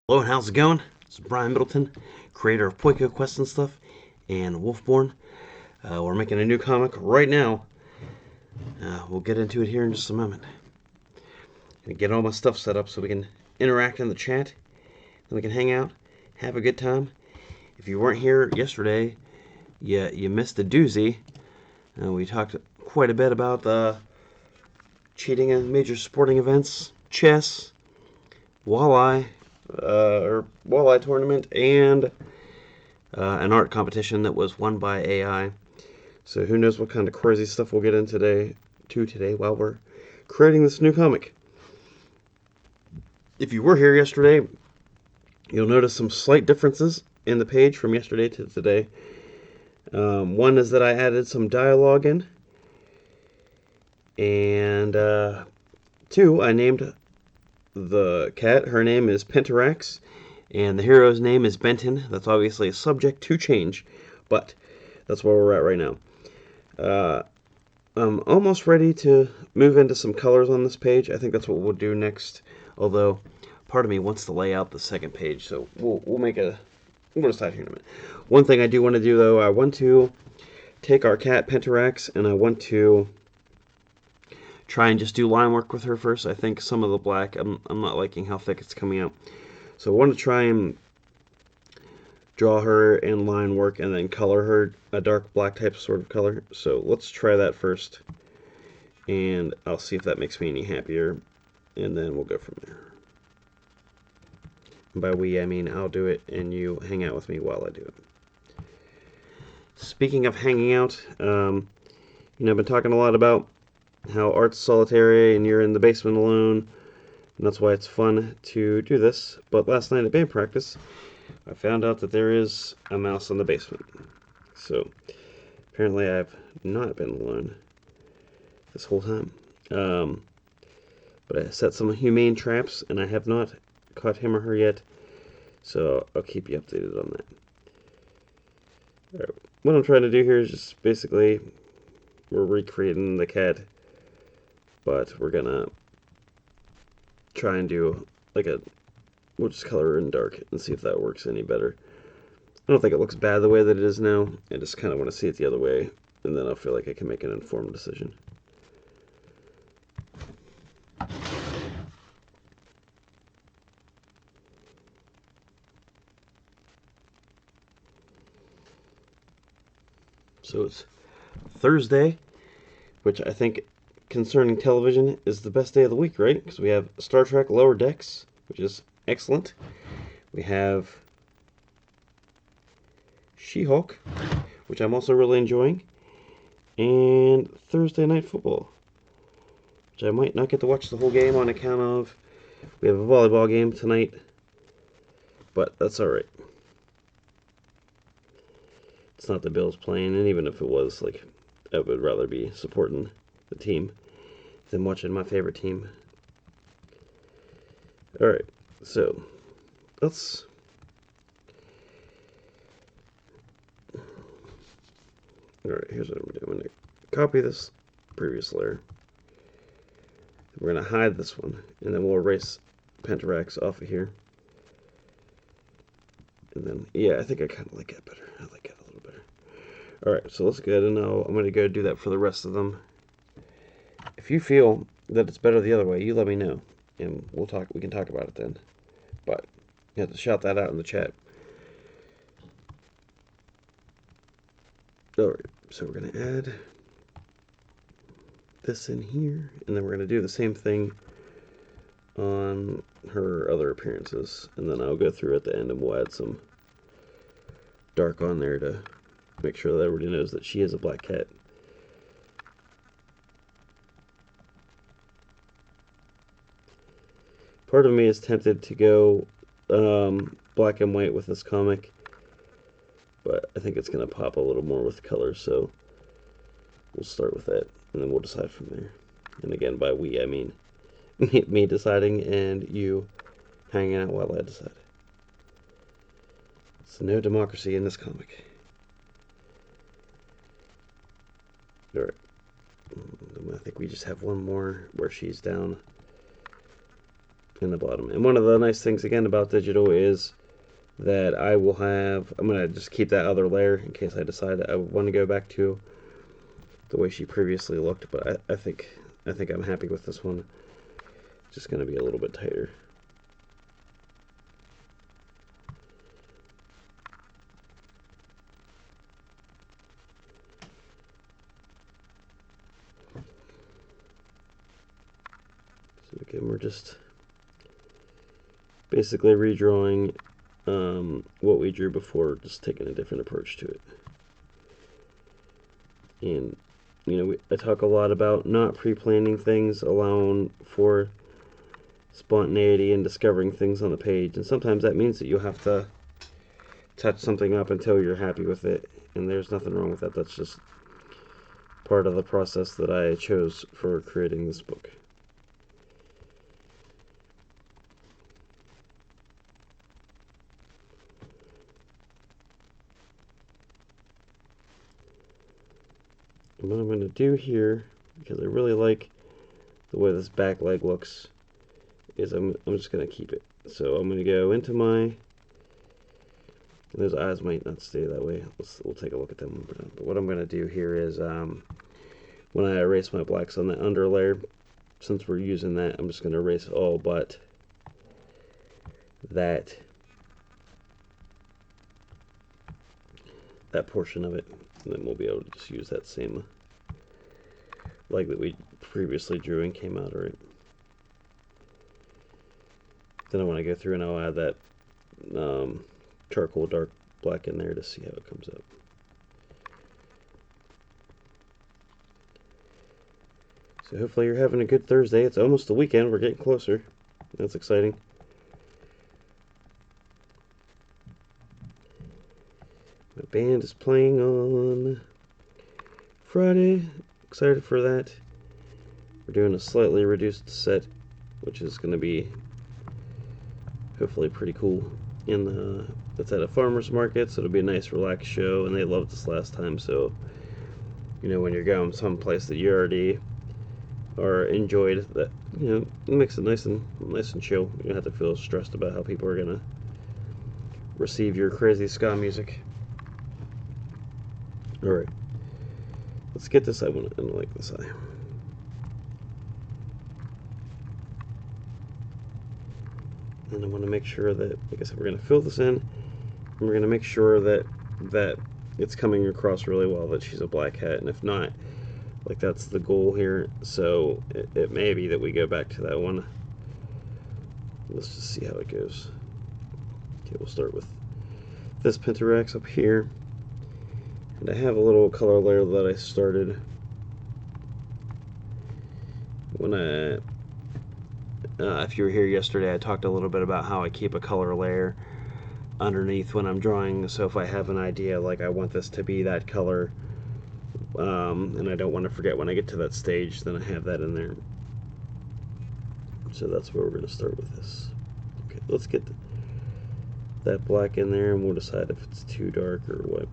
Hello, how's it going? This is Brian Middleton, creator of Poiko Quest and stuff, and Wulfborne. We're making a new comic right now. We'll get into it here in just a moment. And get all my stuff set up so we can interact in the chat, then we can hang out, have a good time. If you weren't here yesterday, you missed a doozy. We talked quite a bit about cheating in major sporting events, chess, walleye, or walleye tournament, and an art competition that was won by AI. So who knows what kind of crazy stuff we'll get in today while we're creating this new comic. If you were here yesterday, you'll notice some slight differences in the page from yesterday to today. One is that I added some dialogue in, and two, I named the cat. Her name is Pentarax, and the hero's name is Benton. That's obviously subject to change, but that's where we're at right now. I'm almost ready to move into some colors on this page. I think that's what we'll do next, although part of me wants to lay out the second page, so we'll decide here in a minute. One thing I do want to do, though, I want to take our cat Pentarax, and I want to try and just do line work with her first. I think some of the black, I'm not liking how thick it's coming out. So I want to try and draw her in line work and then color her a dark black type sort of color. So let's try that first, and I'll see if that makes me any happier, and then we'll go from there. And by we, I mean I'll do it and you hang out with me while I do it. Speaking of hanging out, I've been talking a lot about how art's solitary and you're in the basement alone, and that's why it's fun to do this. But last night at band practice, I found out that there is a mouse in the basement. So apparently I've not been alone this whole time. But I set some humane traps, and I have not caught him or her yet. So I'll keep you updated on that. Alright, what I'm trying to do here is just basically we're recreating the cat, but we're gonna try and do we'll just color her in dark and see if that works any better. I don't think it looks bad the way that it is now. I just kind of want to see it the other way, and then I'll feel like I can make an informed decision. So it's Thursday, which I think concerning television is the best day of the week, right? Because we have Star Trek Lower Decks, which is excellent. We have She-Hulk, which I'm also really enjoying, and Thursday Night Football, which I might not get to watch the whole game on account of we have a volleyball game tonight, but that's alright. It's not the Bills playing, and even if it was, I would rather be supporting the team than watching my favorite team. Alright, so let's Alright, here's what I'm doing. I'm going to copy this previous layer. We're going to hide this one, and then we'll erase Pentarax off of here. And then, yeah, I think I kind of like it better. I like it a little better. Alright, so let's go ahead and now I'm going to go do that for the rest of them. If you feel that it's better the other way, you let me know, and we can talk about it then. But you have to shout that out in the chat. Alright, so we're going to add this in here, and then we're going to do the same thing on her other appearances, and then I'll go through at the end and we'll add some dark on there to make sure that everybody knows that she is a black cat. Part of me is tempted to go black and white with this comic, but I think it's going to pop a little more with color, so we'll start with that, and then we'll decide from there. And again, by we, I mean me deciding and you hanging out while I decide. So no democracy in this comic. Alright. I think we just have one more where she's down in the bottom. And one of the nice things again about digital is that I'm going to just keep that other layer in case I decide I want to go back to the way she previously looked, but I think I'm happy with this one. Just going to be a little bit tighter. So again, we're just basically redrawing what we drew before, just taking a different approach to it. And you know, I talk a lot about not pre-planning things, allowing for spontaneity and discovering things on the page. And sometimes that means that you have to touch something up until you're happy with it. And there's nothing wrong with that. That's just part of the process that I chose for creating this book. And what I'm going to do here, because I really like the way this back leg looks, is I'm just going to keep it. So I'm going to go into my, those eyes might not stay that way. We'll take a look at them. But what I'm going to do here is when I erase my blacks on the under layer, since we're using that, I'm just going to erase all but that portion of it, and then we'll be able to just use that same leg that we previously drew and came out alright. Then I want to go through and I'll add that charcoal dark black in there to see how it comes out. So hopefully you're having a good Thursday. It's almost the weekend. We're getting closer. That's exciting. My band is playing on Friday. Excited for that. We're doing a slightly reduced set, which is going to be hopefully pretty cool. And it's at a farmer's market, so it'll be a nice relaxed show, and they loved us last time, so you know, when you're going someplace that you already are enjoyed, that, you know, it makes it nice and chill. You don't have to feel stressed about how people are gonna receive your crazy ska music. Alright, let's get this eye. I like this eye. And I want to make sure that, like I said, we're going to fill this in, and we're going to make sure that it's coming across really well that she's a black hat, and if not, like, that's the goal here. So it may be that we go back to that one. Let's just see how it goes. Okay, we'll start with this Pentarex up here, and I have a little color layer that I started when if you were here yesterday, I talked a little bit about how I keep a color layer underneath when I'm drawing, so if I have an idea, like I want this to be that color, and I don't want to forget when I get to that stage, then I have that in there. So that's where we're going to start with this. Okay, let's get that black in there, and we'll decide if it's too dark or what.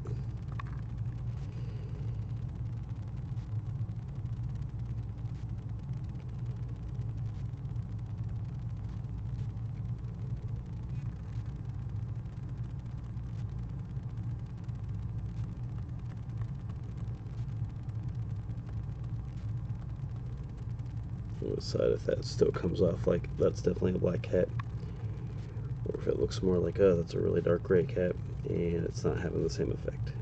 We'll decide if that still comes off like that's definitely a black cat, or if it looks more like, oh, that's a really dark gray cat, and it's not having the same effect.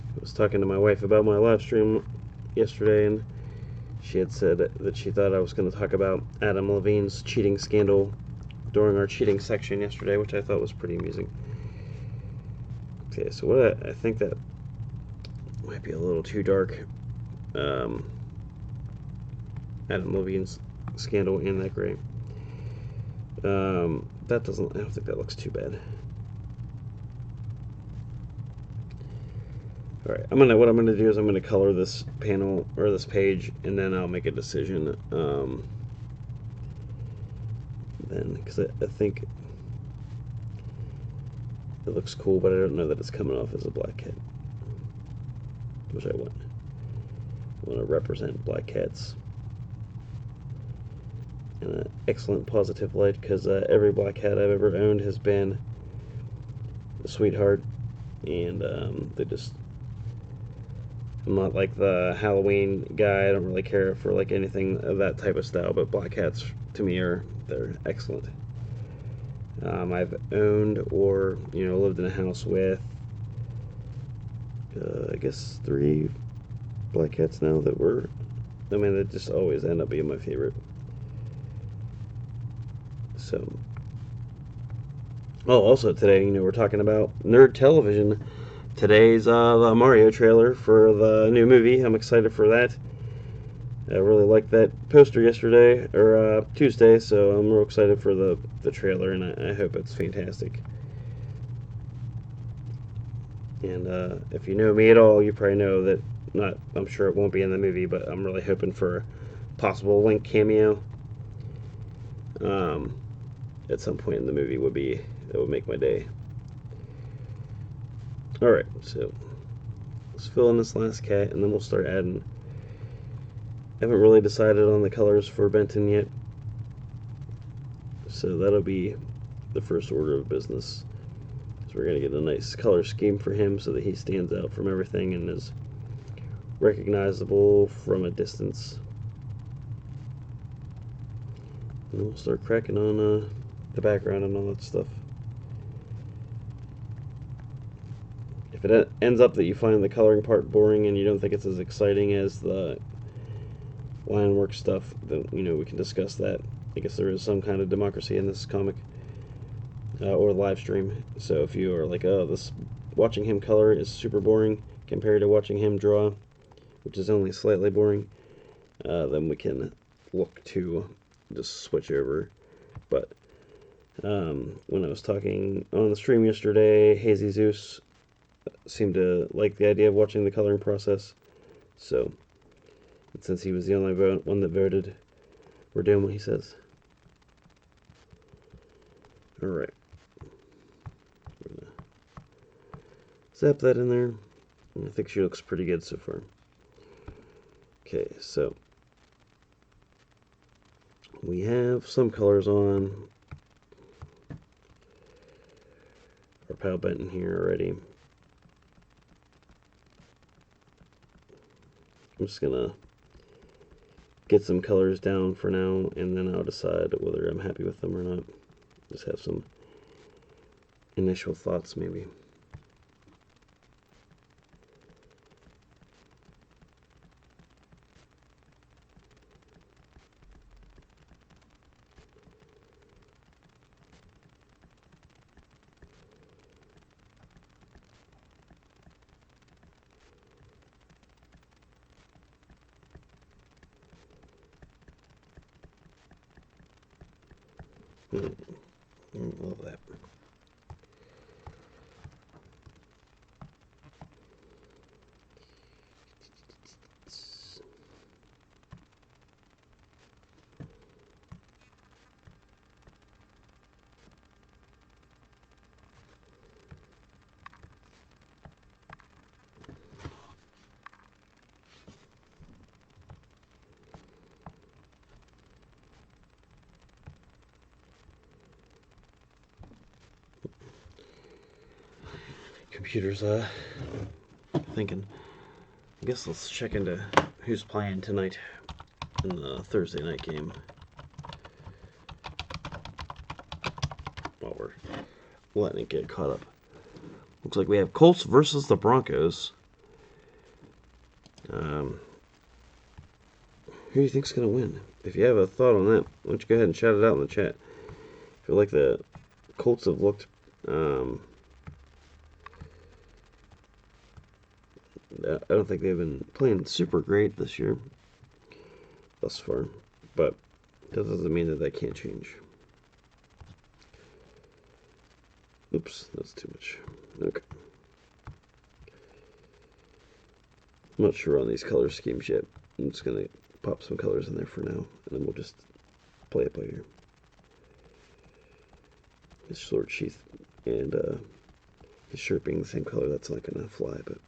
I was talking to my wife about my live stream yesterday, and she had said that she thought I was going to talk about Adam Levine's cheating scandal during our cheating section yesterday, which I thought was pretty amusing. Okay, so what I think that might be a little too dark. Adam Levine's scandal in that gray. That doesn't, I don't think that looks too bad. Alright, what I'm gonna do is I'm gonna color this panel or this page, and then I'll make a decision. Then, because I think it looks cool, but I don't know that it's coming off as a black cat, which I want. I want to represent black cats in an excellent positive light, because every black cat I've ever owned has been a sweetheart, and they just. I'm not like the Halloween guy. I don't really care for like anything of that type of style, but black cats to me they're excellent. I've owned or lived in a house with I guess 3 black cats now that were. I mean, they just always end up being my favorite. So, also today, we're talking about nerd television. Today's the Mario trailer for the new movie. I'm excited for that. I really liked that poster yesterday, or Tuesday, so I'm real excited for the trailer, and I hope it's fantastic. And if you know me at all, you probably know that, I'm sure it won't be in the movie, but I'm really hoping for a possible Link cameo at some point in the movie. That would make my day. Alright, so let's fill in this last cat, and then we'll start adding. I haven't really decided on the colors for Benton yet, so that'll be the first order of business. So we're going to get a nice color scheme for him so that he stands out from everything and is recognizable from a distance. And we'll start cracking on the background and all that stuff. If it ends up that you find the coloring part boring and you don't think it's as exciting as the line work stuff, then we can discuss that. I guess there is some kind of democracy in this comic or live stream. So if you are like, oh, watching him color is super boring compared to watching him draw, which is only slightly boring, then we can look to just switch over. But when I was talking on the stream yesterday, Hazy Zeus seemed to like the idea of watching the coloring process. So since he was the only one that voted, we're doing what he says. Alright. Zap that in there. I think she looks pretty good so far. Okay, so we have some colors on our pal Benton here already. I'm just gonna get some colors down for now, and then I'll decide whether I'm happy with them or not. Just have some initial thoughts, maybe. Love that. Computer's thinking. I guess let's check into who's playing tonight in the Thursday night game while we're letting it get caught up. Looks like we have Colts versus the Broncos. Who do you think's gonna win? If you have a thought on that, why don't you go ahead and shout it out in the chat. I feel like the Colts have looked I don't think they've been playing super great this year thus far, but that doesn't mean that can't change. Oops, that's too much. Okay. I'm not sure on these color schemes yet. I'm just going to pop some colors in there for now, and then we'll just play it by ear. His sword sheath and his shirt being the same color, that's not going to fly, but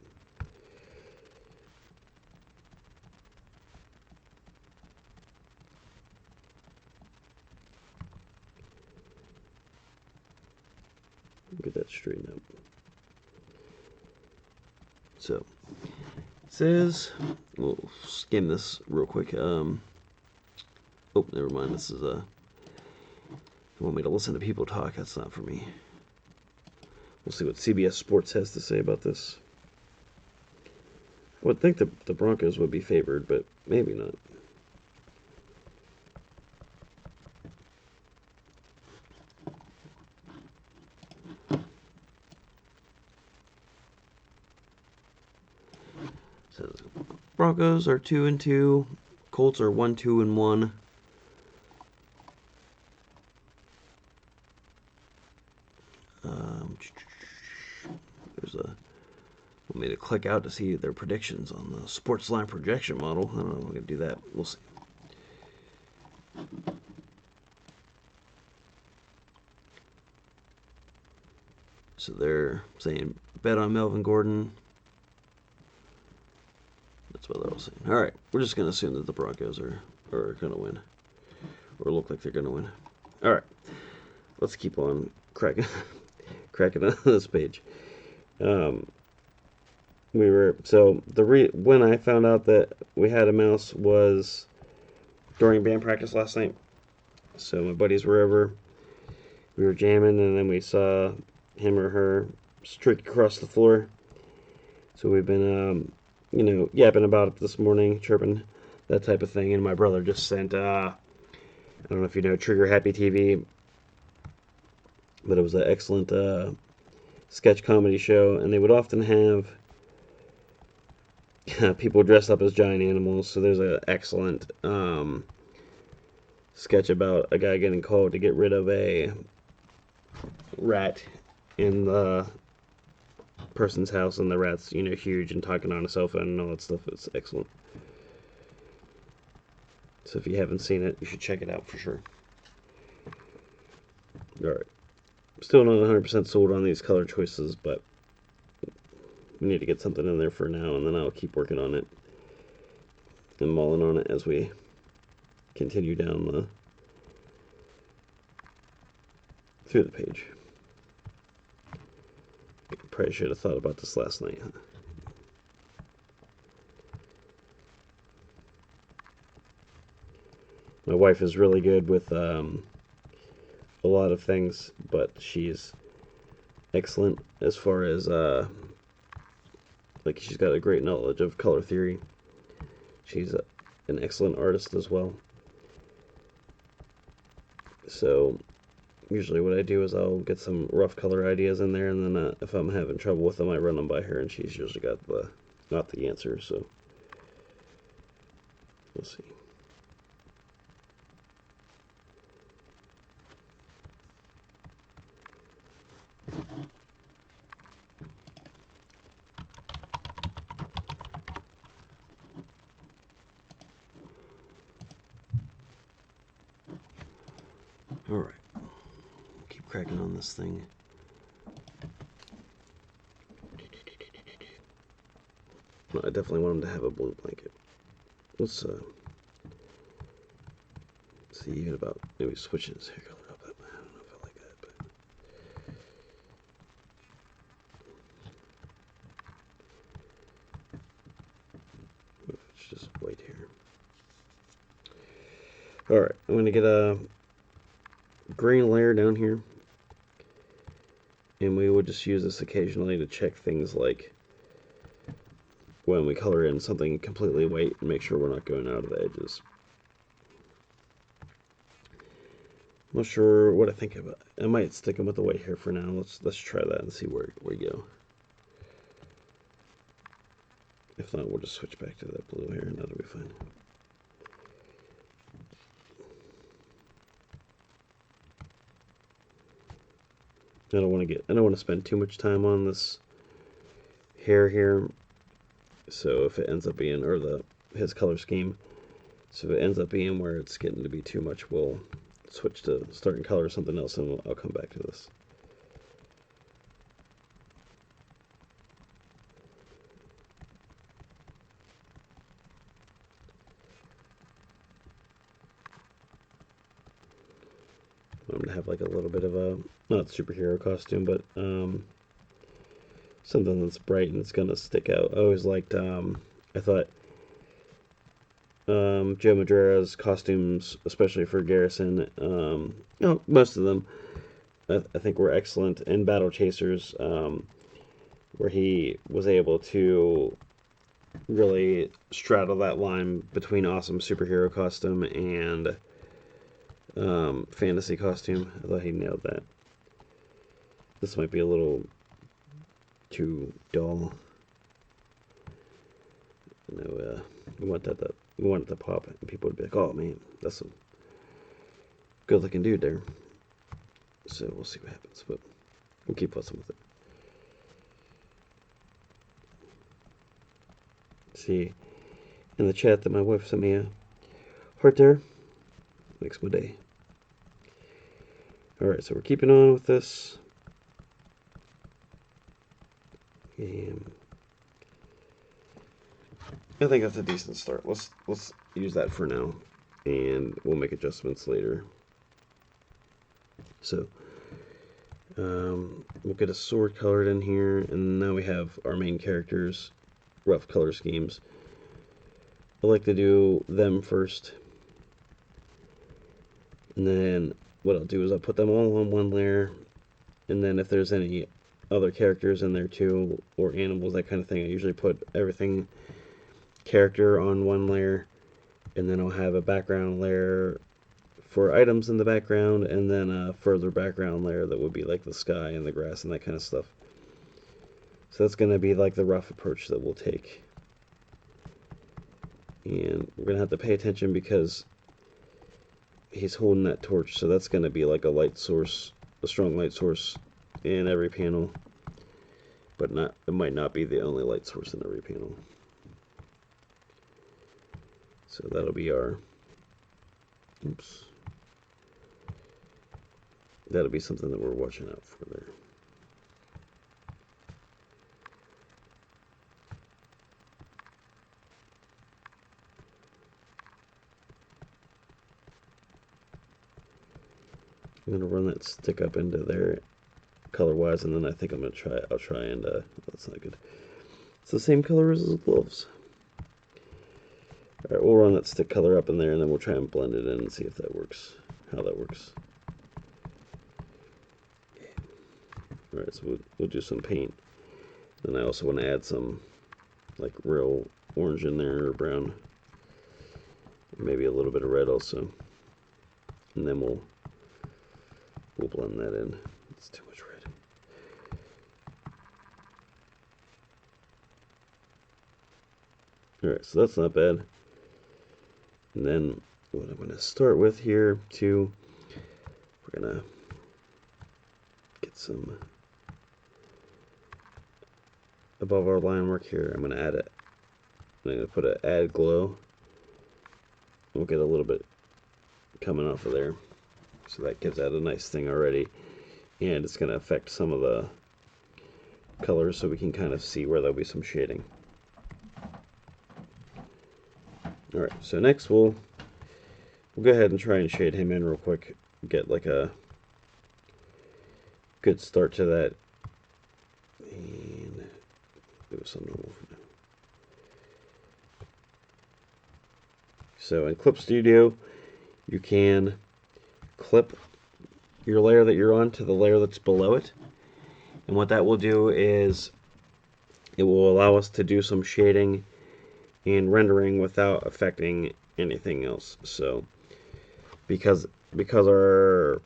get that straightened out. So, it says, we'll skim this real quick. Oh, never mind. This is you want me to listen to people talk? That's not for me. We'll see what CBS Sports has to say about this. I would think the Broncos would be favored, but maybe not. Says Broncos are 2-2, Colts are 1-2-1. There's a want me to click out to see their predictions on the sports line projection model. I don't know if I'm gonna do that. We'll see. So they're saying bet on Melvin Gordon. That's what they're all saying. All right, we're just gonna assume that the Broncos are gonna win, or look like they're gonna win. All right, let's keep on cracking on this page. When I found out that we had a mouse was during band practice last night. So my buddies were over, we were jamming, and then we saw him or her streak across the floor. So we've been, yapping about it this morning, chirping, that type of thing. And my brother just sent, I don't know if you know Trigger Happy TV, but it was an excellent sketch comedy show, and they would often have people dressed up as giant animals. So there's an excellent sketch about a guy getting called to get rid of a rat in the person's house, and the rat's huge and talking on a cell phone and all that stuff. It's excellent. So if you haven't seen it, you should check it out for sure. Alright. Still not 100% sold on these color choices, but we need to get something in there for now, and then I'll keep working on it and mulling on it as we continue down through the page. Probably should have thought about this last night. My wife is really good with a lot of things, but she's excellent as far as she's got a great knowledge of color theory. She's an excellent artist as well. So usually what I do is I'll get some rough color ideas in there, and then if I'm having trouble with them, I run them by her, and she's usually got the answer. So we'll see. All right, keep cracking on this thing. No, I definitely want him to have a blue blanket. Let's see even about maybe switching his hair color up. I don't know if I like that, but it's just white here. All right, I'm gonna get a green layer down here, and we will just use this occasionally to check things like when we color in something completely white and make sure we're not going out of the edges. I'm not sure what I think about it. I might stick them with the white here for now. Let's try that and see where we go. If not, we'll just switch back to that blue here, and that'll be fine. I don't want to spend too much time on this hair here. So if it ends up being, or his color scheme, so if it ends up being where it's getting to be too much, we'll switch to starting color or something else, and I'll come back to this. I'm going to have like a little bit of a, not superhero costume, but something that's bright and it's going to stick out. I always liked, I thought Joe Madureira's costumes, especially for Garrison, most of them, I think were excellent. In Battle Chasers, where he was able to really straddle that line between awesome superhero costume and fantasy costume. I thought he nailed that. This might be a little too dull. You know, we want it to pop, and people would be like, "Oh man, that's a good-looking dude there." So we'll see what happens, but we'll keep fussing with it. See in the chat that my wife sent me a heart there. Makes my day. Alright, so we're keeping on with this. And I think that's a decent start. Let's use that for now, and we'll make adjustments later. So we'll get a sword colored in here, and now we have our main characters' rough color schemes. I like to do them first, and then what I'll do is I'll put them all on one layer, and then if there's any other characters in there too, or animals, that kind of thing, I usually put everything character on one layer, and then I'll have a background layer for items in the background, and then a further background layer that would be like the sky and the grass and that kind of stuff. So that's going to be like the rough approach that we'll take. And we're going to have to pay attention because he's holding that torch, so that's going to be like a light source, a strong light source in every panel, but it might not be the only light source in every panel. So that'll be our, that'll be something that we're watching out for there. I'm gonna run that stick up into there color-wise, and then I think I'll try and, that's not good. It's the same color as his gloves. Alright, we'll run that stick color up in there, and then we'll try and blend it in and see if that works, how that works. Alright, so we'll do some paint. And I also want to add some, like, real orange in there, or brown. Maybe a little bit of red also. And then we'll blend that in. It's too much red. Alright, so that's not bad. And then what I'm going to start with here too, we're going to get some above our line work here. I'm going to add it. I'm going to put an add glow. We'll get a little bit coming off of there. So that gives that a nice thing already. And it's going to affect some of the colors so we can kind of see where there'll be some shading. Alright, so next we'll go ahead and try and shade him in real quick. Get like a good start to that. And do some normal for now. So in Clip Studio, you can clip your layer that you're on to the layer that's below it. And what that will do is it will allow us to do some shading and rendering without affecting anything else. So because our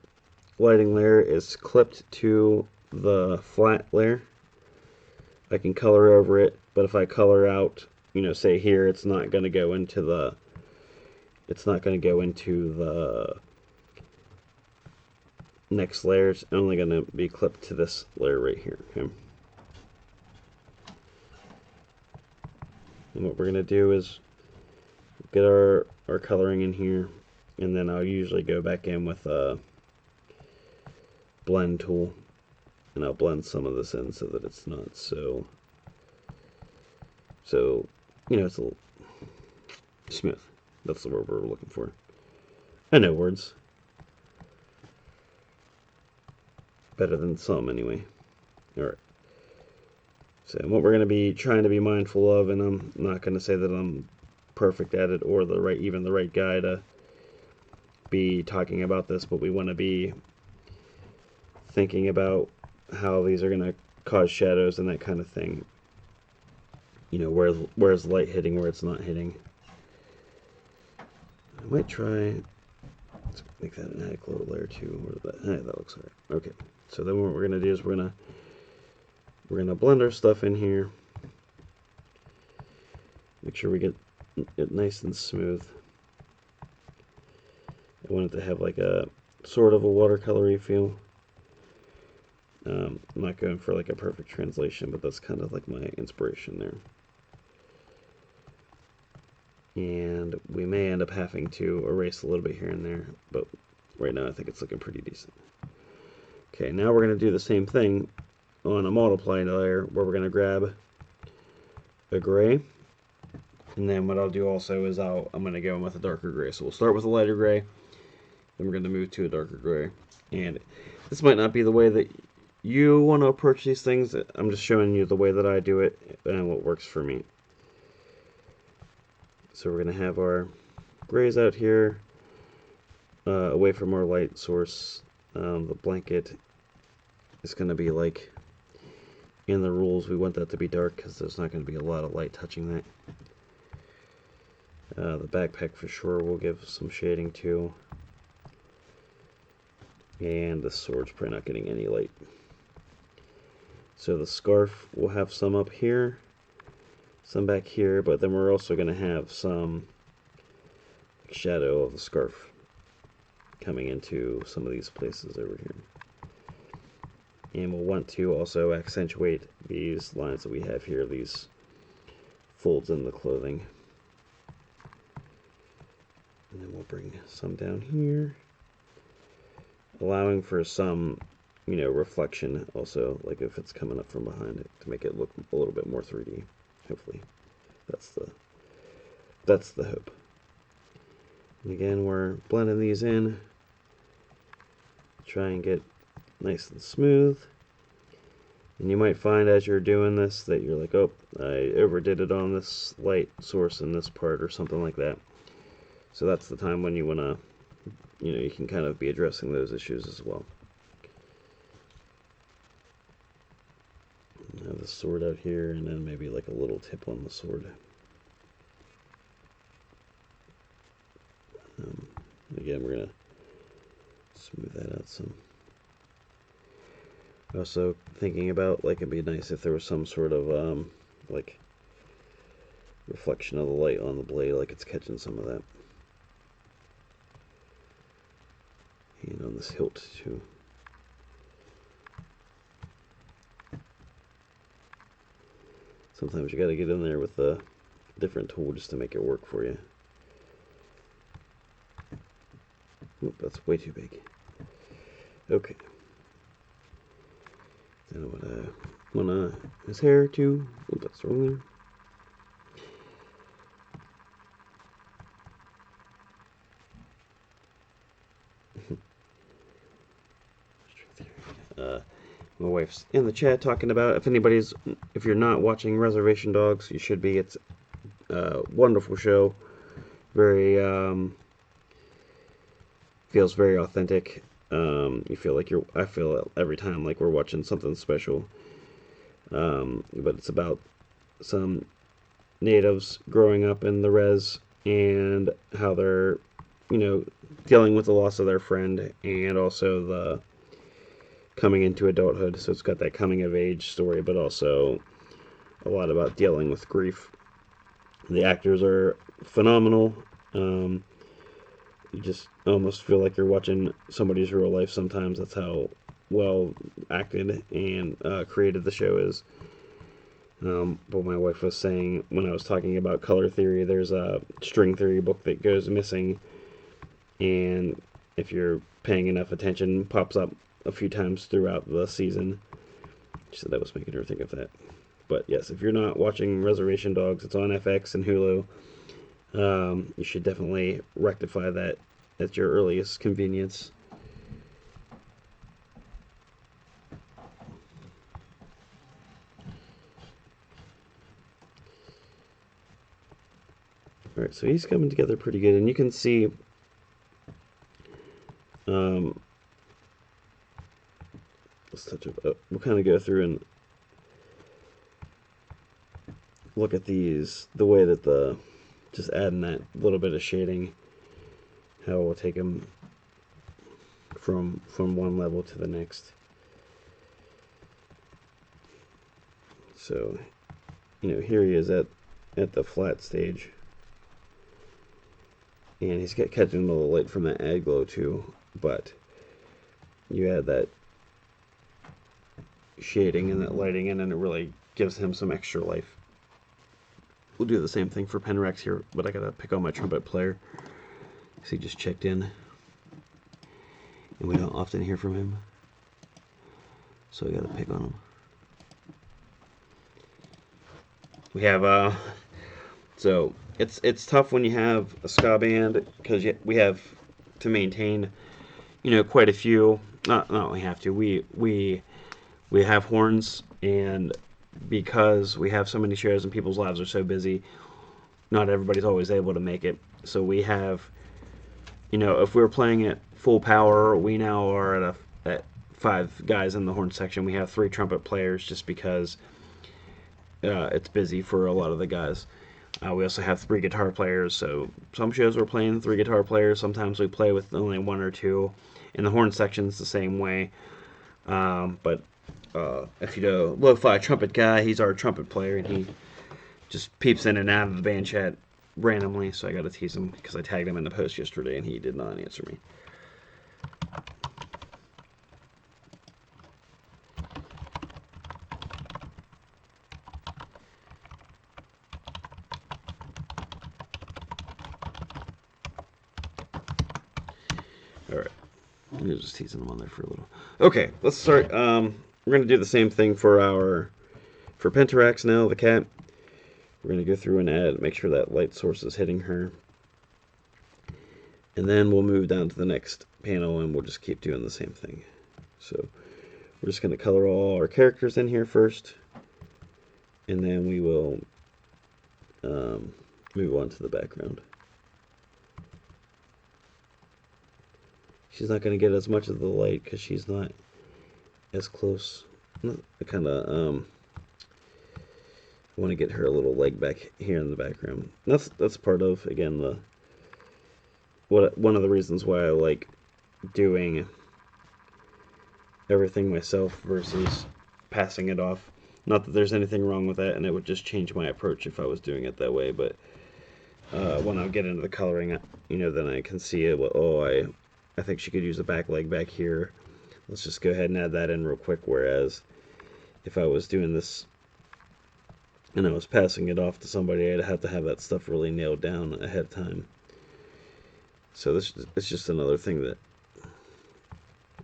lighting layer is clipped to the flat layer, I can color over it, but if I color out, you know, say here, it's not going to go into the next layer. It's only going to be clipped to this layer right here. Okay. And what we're going to do is get our coloring in here, and then I'll usually go back in with a blend tool, and I'll blend some of this in so that it's not so it's a little smooth. That's the word we're looking for. I know words. Better than some, anyway. Alright. So what we're going to be trying to be mindful of, and I'm not going to say that I'm perfect at it or even the right guy to be talking about this, but we want to be thinking about how these are going to cause shadows and that kind of thing. You know, where's light hitting, where it's not hitting. I might try to make that an add glow layer too. That looks alright. Okay. So then what we're gonna do is we're gonna blend our stuff in here. Make sure we get it nice and smooth. I want it to have like a sort of a watercolory feel. I'm not going for like a perfect translation, but that's kind of like my inspiration there. And we may end up having to erase a little bit here and there, but right now I think it's looking pretty decent. Okay, now we're going to do the same thing on a multiply layer, where we're going to grab a gray, and then what I'll do also is I'm going to go in with a darker gray. So we'll start with a lighter gray, then we're going to move to a darker gray. And this might not be the way that you want to approach these things. I'm just showing you the way that I do it and what works for me. So we're going to have our grays out here, away from our light source. The blanket is going to be like, in the rules, we want that to be dark because there's not going to be a lot of light touching that. The backpack for sure will give some shading too. And the sword's probably not getting any light. So the scarf will have some up here, some back here, but then we're also going to have some shadow of the scarf coming into some of these places over here. And we'll want to also accentuate these lines that we have here, these folds in the clothing. And then we'll bring some down here, allowing for some, reflection also, like if it's coming up from behind it, to make it look a little bit more 3D. Hopefully, that's the hope. And again, we're blending these in, try and get nice and smooth. And you might find as you're doing this that you're like, oh, I overdid it on this light source in this part or something like that. So that's the time when you want to, you can kind of be addressing those issues as well. Have the sword out here, and then maybe like a little tip on the sword. Again, we're going to smooth that out some. Also thinking about, like, it'd be nice if there was some sort of, like, reflection of the light on the blade, like it's catching some of that. And on this hilt, too. Sometimes you got to get in there with a different tool just to make it work for you. Oop, that's way too big. Okay. Then what I want his hair too. Oop, that's the wrong there. My wife's in the chat talking about if you're not watching Reservation Dogs, you should be. It's a wonderful show. Very, feels very authentic. You feel like I feel every time like we're watching something special. But it's about some natives growing up in the res and how they're, dealing with the loss of their friend and also the coming into adulthood. So it's got that coming of age story, but also a lot about dealing with grief. The actors are phenomenal. You just almost feel like you're watching somebody's real life sometimes. That's how well acted and created the show is. But my wife was saying when I was talking about color theory, there's a string theory book that goes missing, and if you're paying enough attention, pops up a few times throughout the season. She said that was making her think of that. But yes, if you're not watching Reservation Dogs, it's on FX and Hulu. You should definitely rectify that at your earliest convenience. Alright, so he's coming together pretty good, and you can see let's touch it. We'll kind of go through and look at these, the way that just adding that little bit of shading, how we'll take them from one level to the next. So, here he is at the flat stage, and he's catching a little light from that add glow too, but you add that shading and that lighting in, and it really gives him some extra life. We'll do the same thing for Penrex here, but I gotta pick on my trumpet player because he just checked in, and we don't often hear from him, so I gotta pick on him. We have so it's tough when you have a ska band because we have to maintain, quite a few. Not we have to. We have horns, and because we have so many shows and people's lives are so busy, not everybody's always able to make it. So we have, if we're playing at full power, we now are at 5 guys in the horn section. We have 3 trumpet players just because it's busy for a lot of the guys. We also have 3 guitar players, so some shows we're playing 3 guitar players. Sometimes we play with only 1 or 2. In the horn section's the same way. But if you know Lo-Fi Trumpet Guy, he's our trumpet player, and he just peeps in and out of the band chat randomly, so I gotta tease him because I tagged him in the post yesterday and he did not answer me. Alright. I'm just teasing him on there for a little. Okay, let's start. We're gonna do the same thing for Pentarax now, the cat. We're gonna go through and make sure that light source is hitting her. And then we'll move down to the next panel and we'll just keep doing the same thing. So we're just gonna color all our characters in here first, and then we will move on to the background. She's not going to get as much of the light because she's not as close. I kind of want to get her a little leg back here in the background. That's part of, again, one of the reasons why I like doing everything myself versus passing it off. Not that there's anything wrong with that, and it would just change my approach if I was doing it that way, but when I get into the coloring, then I can see it. Oh, I think she could use a back leg back here. Let's just go ahead and add that in real quick, whereas if I was doing this and I was passing it off to somebody, I'd have to have that stuff really nailed down ahead of time. So it's just another thing that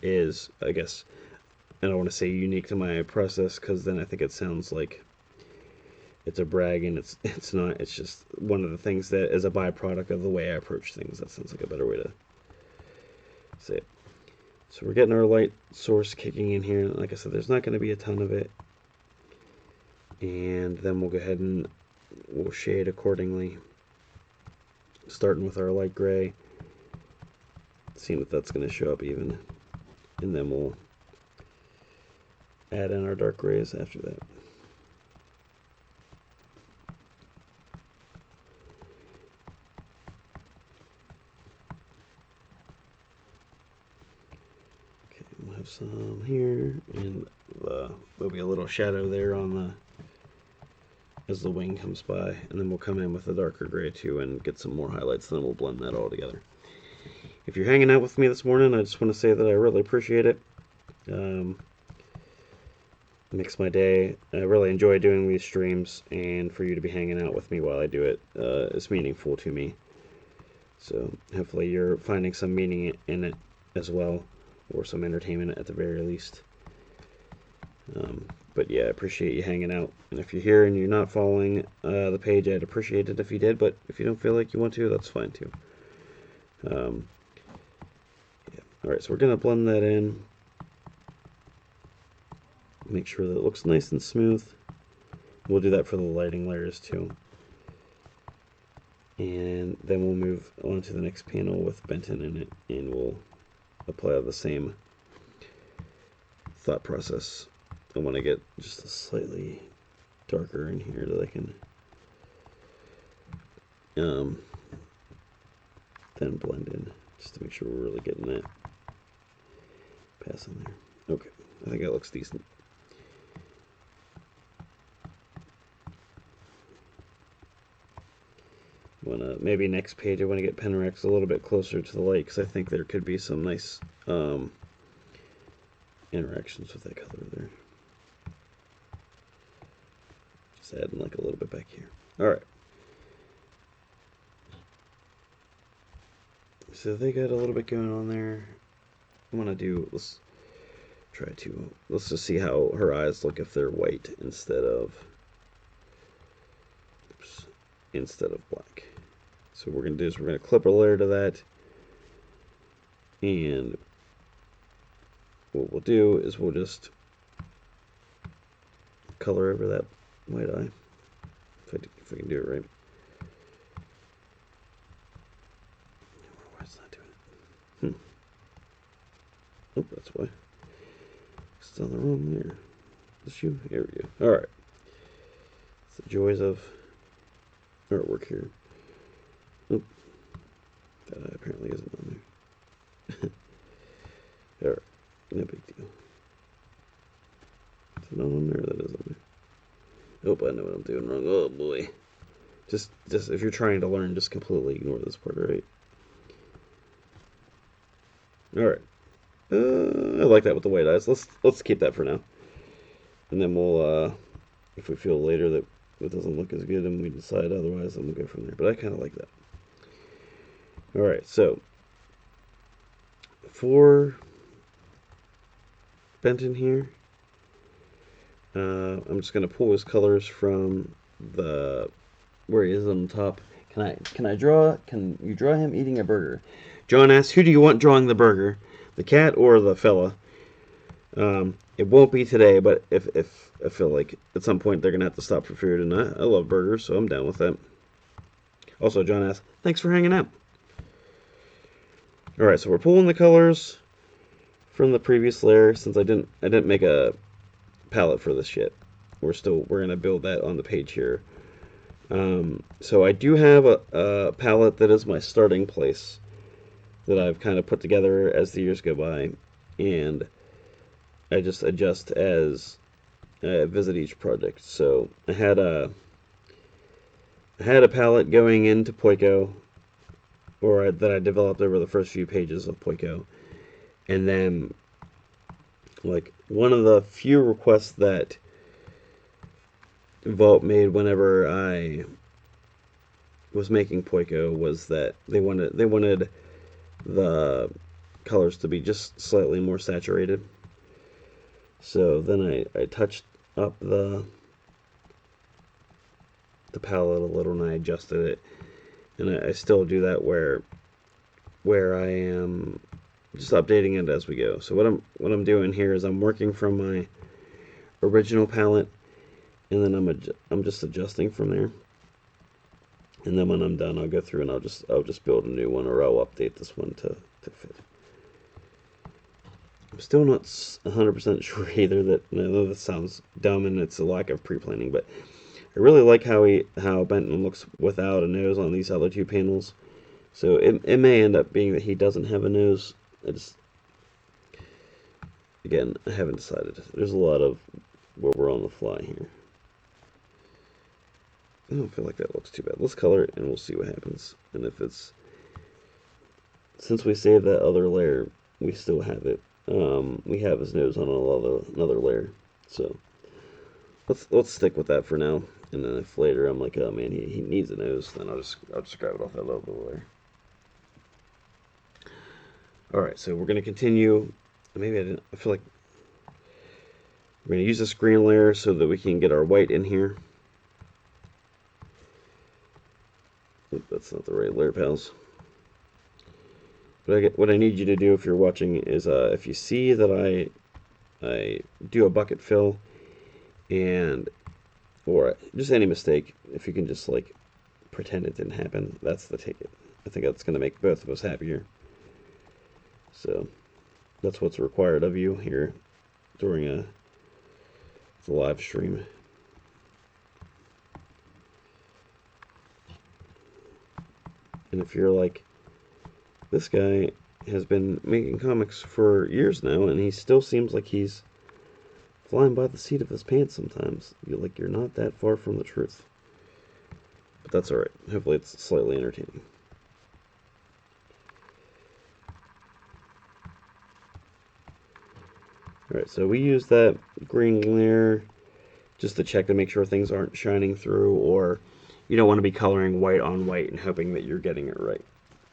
is, I guess, I don't want to say unique to my process, because then I think it sounds like it's a brag, and it's not. It's just one of the things that is a byproduct of the way I approach things. That sounds like a better way to say it. So we're getting our light source kicking in here. Like I said, there's not going to be a ton of it, and then we'll go ahead and we'll shade accordingly, starting with our light gray, seeing if that's going to show up even, and then we'll add in our dark grays after that. Okay, we'll have some here, and there'll be a little shadow there on as the wing comes by, and then we'll come in with a darker gray too and get some more highlights, and then we'll blend that all together. If you're hanging out with me this morning, I just want to say that I really appreciate it. makes my day. I really enjoy doing these streams, and for you to be hanging out with me while I do it is meaningful to me. So hopefully you're finding some meaning in it as well, or some entertainment at the very least. But yeah, I appreciate you hanging out. And if you're here and you're not following the page, I'd appreciate it if you did. But if you don't feel like you want to, that's fine too. Yeah. All right, so we're gonna blend that in. Make sure that it looks nice and smooth. We'll do that for the lighting layers too. And then we'll move on to the next panel with Benton in it, and we'll apply the same thought process. I want to get just a slightly darker in here that I can then blend in, just to make sure we're really getting that pass in there. Okay, I think that looks decent. Maybe next page I want to get Penrex a little bit closer to the light, because I think there could be some nice interactions with that color there. Just adding like a little bit back here. Alright. So they got a little bit going on there. I want to do, let's just see how her eyes look if they're white instead of black. So what we're going to do is we're going to clip a layer to that, and what we'll do is we'll just color over that white eye, if I can do it right. Why it's not doing it? Oh, that's why. It's on the wrong layer. This you? Here we go. Alright. It's the joys of artwork here. Oh, that eye apparently isn't on there. Alright, no big deal. Is it not on there? That is on there. Oh, I know what I'm doing wrong. Oh boy. Just if you're trying to learn, just completely ignore this part, right? Alright. I like that with the white eyes. Let's keep that for now. And then we'll if we feel later that it doesn't look as good and we decide otherwise, then we'll go from there. But I kinda like that. Alright, so for Benton here, I'm just gonna pull his colors from the where he is on the top. Can you draw him eating a burger? John asks, who do you want drawing the burger? The cat or the fella? It won't be today, but if I feel like at some point they're gonna have to stop for food, and I love burgers, so I'm down with that. Also, John asks, thanks for hanging out. Alright, so we're pulling the colors from the previous layer, since I didn't make a palette for this yet. We're gonna build that on the page here. So I do have a palette that is my starting place that I've kind of put together as the years go by, and I just adjust as I visit each project. So I had a palette going into Poiko, or that I developed over the first few pages of Poiko, and then like one of the few requests that Vault made whenever I was making Poiko was that they wanted the colors to be just slightly more saturated. So then I touched up the palette a little, and I adjusted it, and I still do that where I am just updating it as we go. So what I'm doing here is I'm working from my original palette, and then I'm just adjusting from there. And then when I'm done, I'll go through and I'll just build a new one, or I'll update this one to fit. I'm still not 100% sure either that, I know that sounds dumb and it's a lack of pre-planning, but I really like how Benton looks without a nose on these other two panels. So it may end up being that he doesn't have a nose. Again, I haven't decided. There's a lot of where we're on the fly here. I don't feel like that looks too bad. Let's color it and we'll see what happens. And if it's, since we saved that other layer, we still have it. We have his nose on another layer. So let's stick with that for now. And then if later I'm like, oh man, he needs a nose, then I'll just grab it off that little bit there. All right, so we're gonna continue. Maybe I didn't. I feel like we're gonna use this green layer so that we can get our white in here. Oop, that's not the right layer, pals. What I need you to do if you're watching is if you see that I do a bucket fill or just any mistake, if you can just like pretend it didn't happen, that's the ticket. I think that's going to make both of us happier. So that's what's required of you here during the live stream. And if you're like, this guy has been making comics for years now, and he still seems like he's flying by the seat of his pants sometimes, you're not that far from the truth. But that's alright. Hopefully it's slightly entertaining. Alright, so we use that green layer just to check to make sure things aren't shining through, or you don't want to be coloring white on white and hoping that you're getting it right.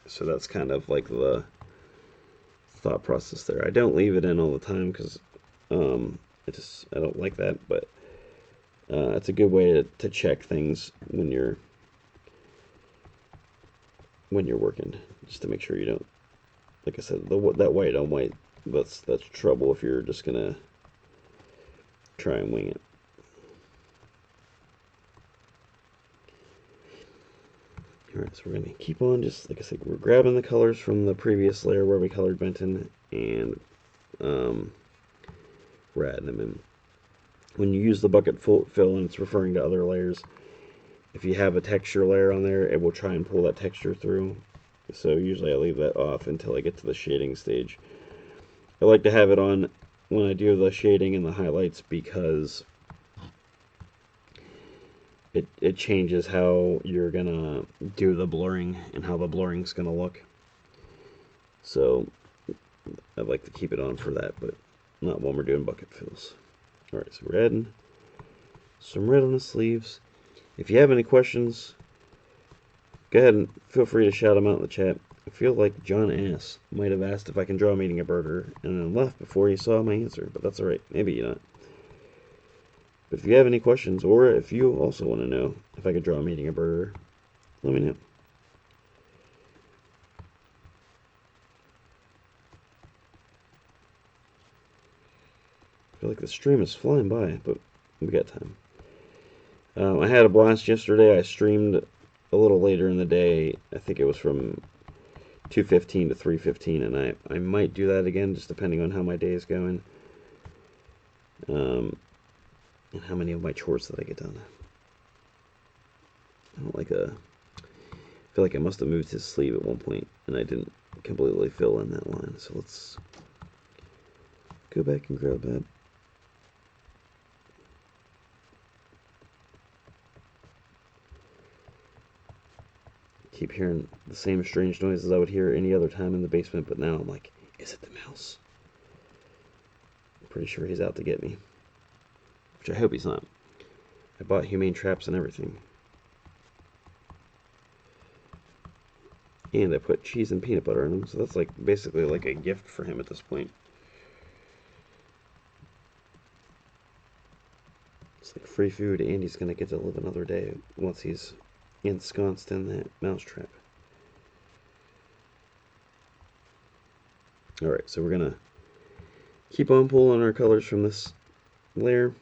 So that's kind of like the thought process there. I don't leave it in all the time because I don't like that, but it's a good way to check things when you're working, just to make sure you don't, like I said, that white on white, that's trouble if you're just gonna try and wing it. Alright, so we're going to keep on, just like I said, we're grabbing the colors from the previous layer where we colored Benton, and we're adding them in. When you use the bucket fill and it's referring to other layers, if you have a texture layer on there, it will try and pull that texture through. So usually I leave that off until I get to the shading stage. I like to have it on when I do the shading and the highlights because it changes how you're gonna do the blurring and how the blurring's gonna look. So I'd like to keep it on for that, but not when we're doing bucket fills. Alright, so we're adding some red on the sleeves. If you have any questions, go ahead and feel free to shout them out in the chat. I feel like John Ass might have asked if I can draw me eating a burger and then left before he saw my answer, but that's alright. Maybe not. But if you have any questions, or if you also want to know if I could draw me eating a burger, let me know. I feel like the stream is flying by, but we got time. I had a blast yesterday. I streamed a little later in the day. I think it was from 2:15 to 3:15, and I might do that again, just depending on how my day is going. And how many of my chores that I get done. I feel like I must have moved his sleeve at one point, and I didn't completely fill in that line. So let's go back and grab that. Keep hearing the same strange noises I would hear any other time in the basement, but now I'm like, is it the mouse? I'm pretty sure he's out to get me. Which I hope he's not. I bought humane traps and everything. And I put cheese and peanut butter in them, so that's like basically like a gift for him at this point. It's like free food, and he's gonna get to live another day once he's ensconced in that mousetrap. Alright, so we're gonna keep on pulling our colors from this layer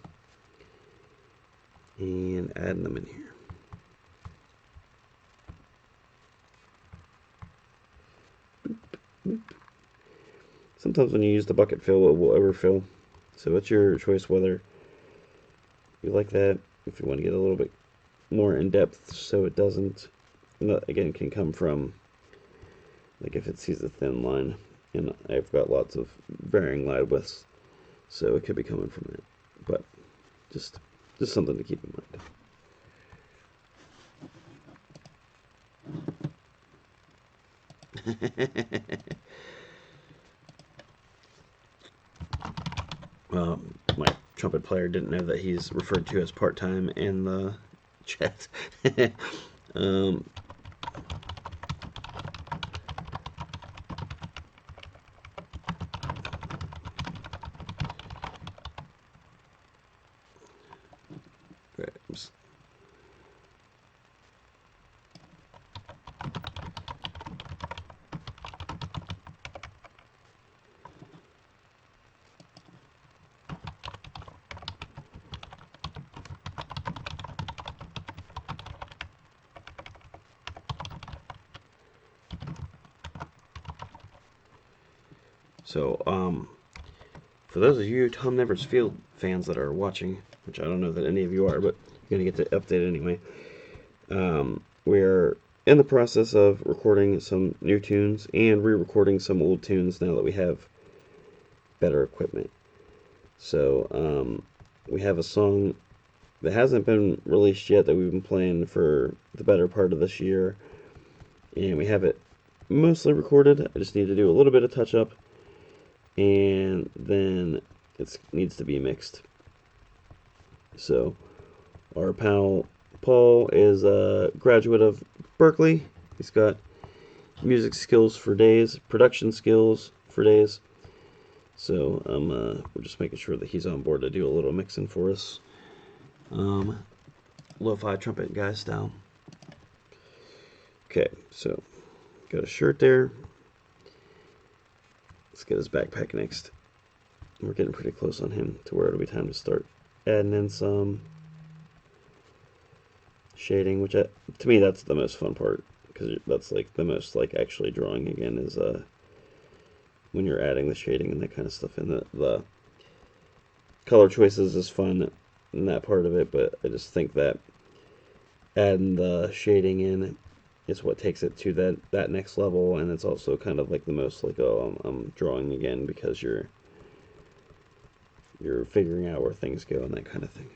and adding them in here. Boop, boop. Sometimes when you use the bucket fill, it will overfill. So it's your choice whether you like that, if you want to get a little bit more in depth so it doesn't, again, can come from, like if it sees a thin line, and I've got lots of varying line widths, so it could be coming from that. But just something to keep in mind. trumpet player didn't know that he's referred to as part-time in the chat. um, right, So, for those of you Tom Nevers Field fans that are watching, which I don't know that any of you are, but you're going to get the update anyway, we're in the process of recording some new tunes and re-recording some old tunes now that we have better equipment. So, we have a song that hasn't been released yet that we've been playing for the better part of this year, and we have it mostly recorded. I just need to do a little bit of touch-up, and then it needs to be mixed. So our pal Paul is a graduate of Berkeley. He's got music skills for days, production skills for days. So we're just making sure that he's on board to do a little mixing for us. Lo-fi trumpet guy style. Okay, so got a shirt there. Let's get his backpack next. We're getting pretty close on him to where it'll be time to start adding in some shading, which to me that's the most fun part, because that's like the most like actually drawing again is when you're adding the shading and that kind of stuff in. The color choices is fun in that part of it, but I just think that adding the shading in is what takes it to that next level, and it's also kind of like the most like, oh, I'm drawing again, because you're figuring out where things go and that kind of thing.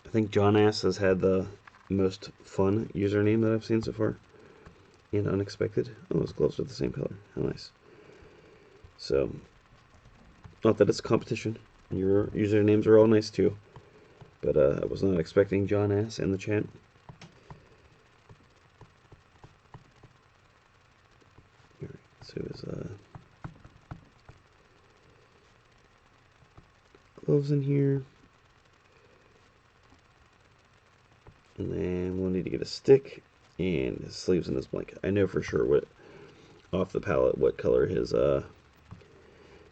I think John Ass has had the most fun username that I've seen so far, and unexpected. Oh, those gloves are the same color. How nice. So, not that it's competition. Your usernames are all nice too, but I was not expecting John Ass in the chat. Alright, so his gloves in here. And then we'll need to get a stick and his sleeves in this blanket. I know for sure what, off the palette, what color his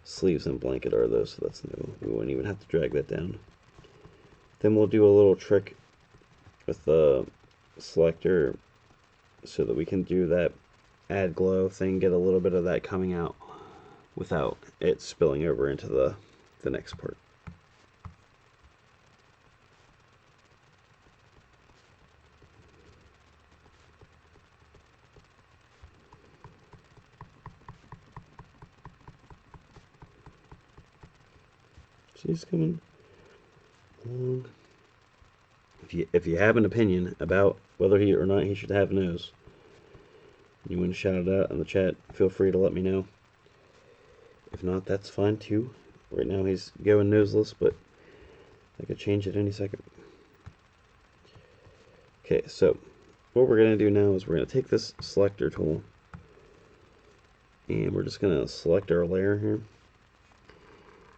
sleeves and blanket are though, so that's new. We won't even have to drag that down. Then we'll do a little trick with the selector so that we can do that add glow thing, get a little bit of that coming out without it spilling over into the next part. She's coming along. If you have an opinion about whether he or not he should have nose, you want to shout it out in the chat, feel free to let me know. If not, that's fine too. Right now he's going noseless, but I could change it any second. Okay, so what we're going to do now is we're going to take this selector tool and we're just going to select our layer here.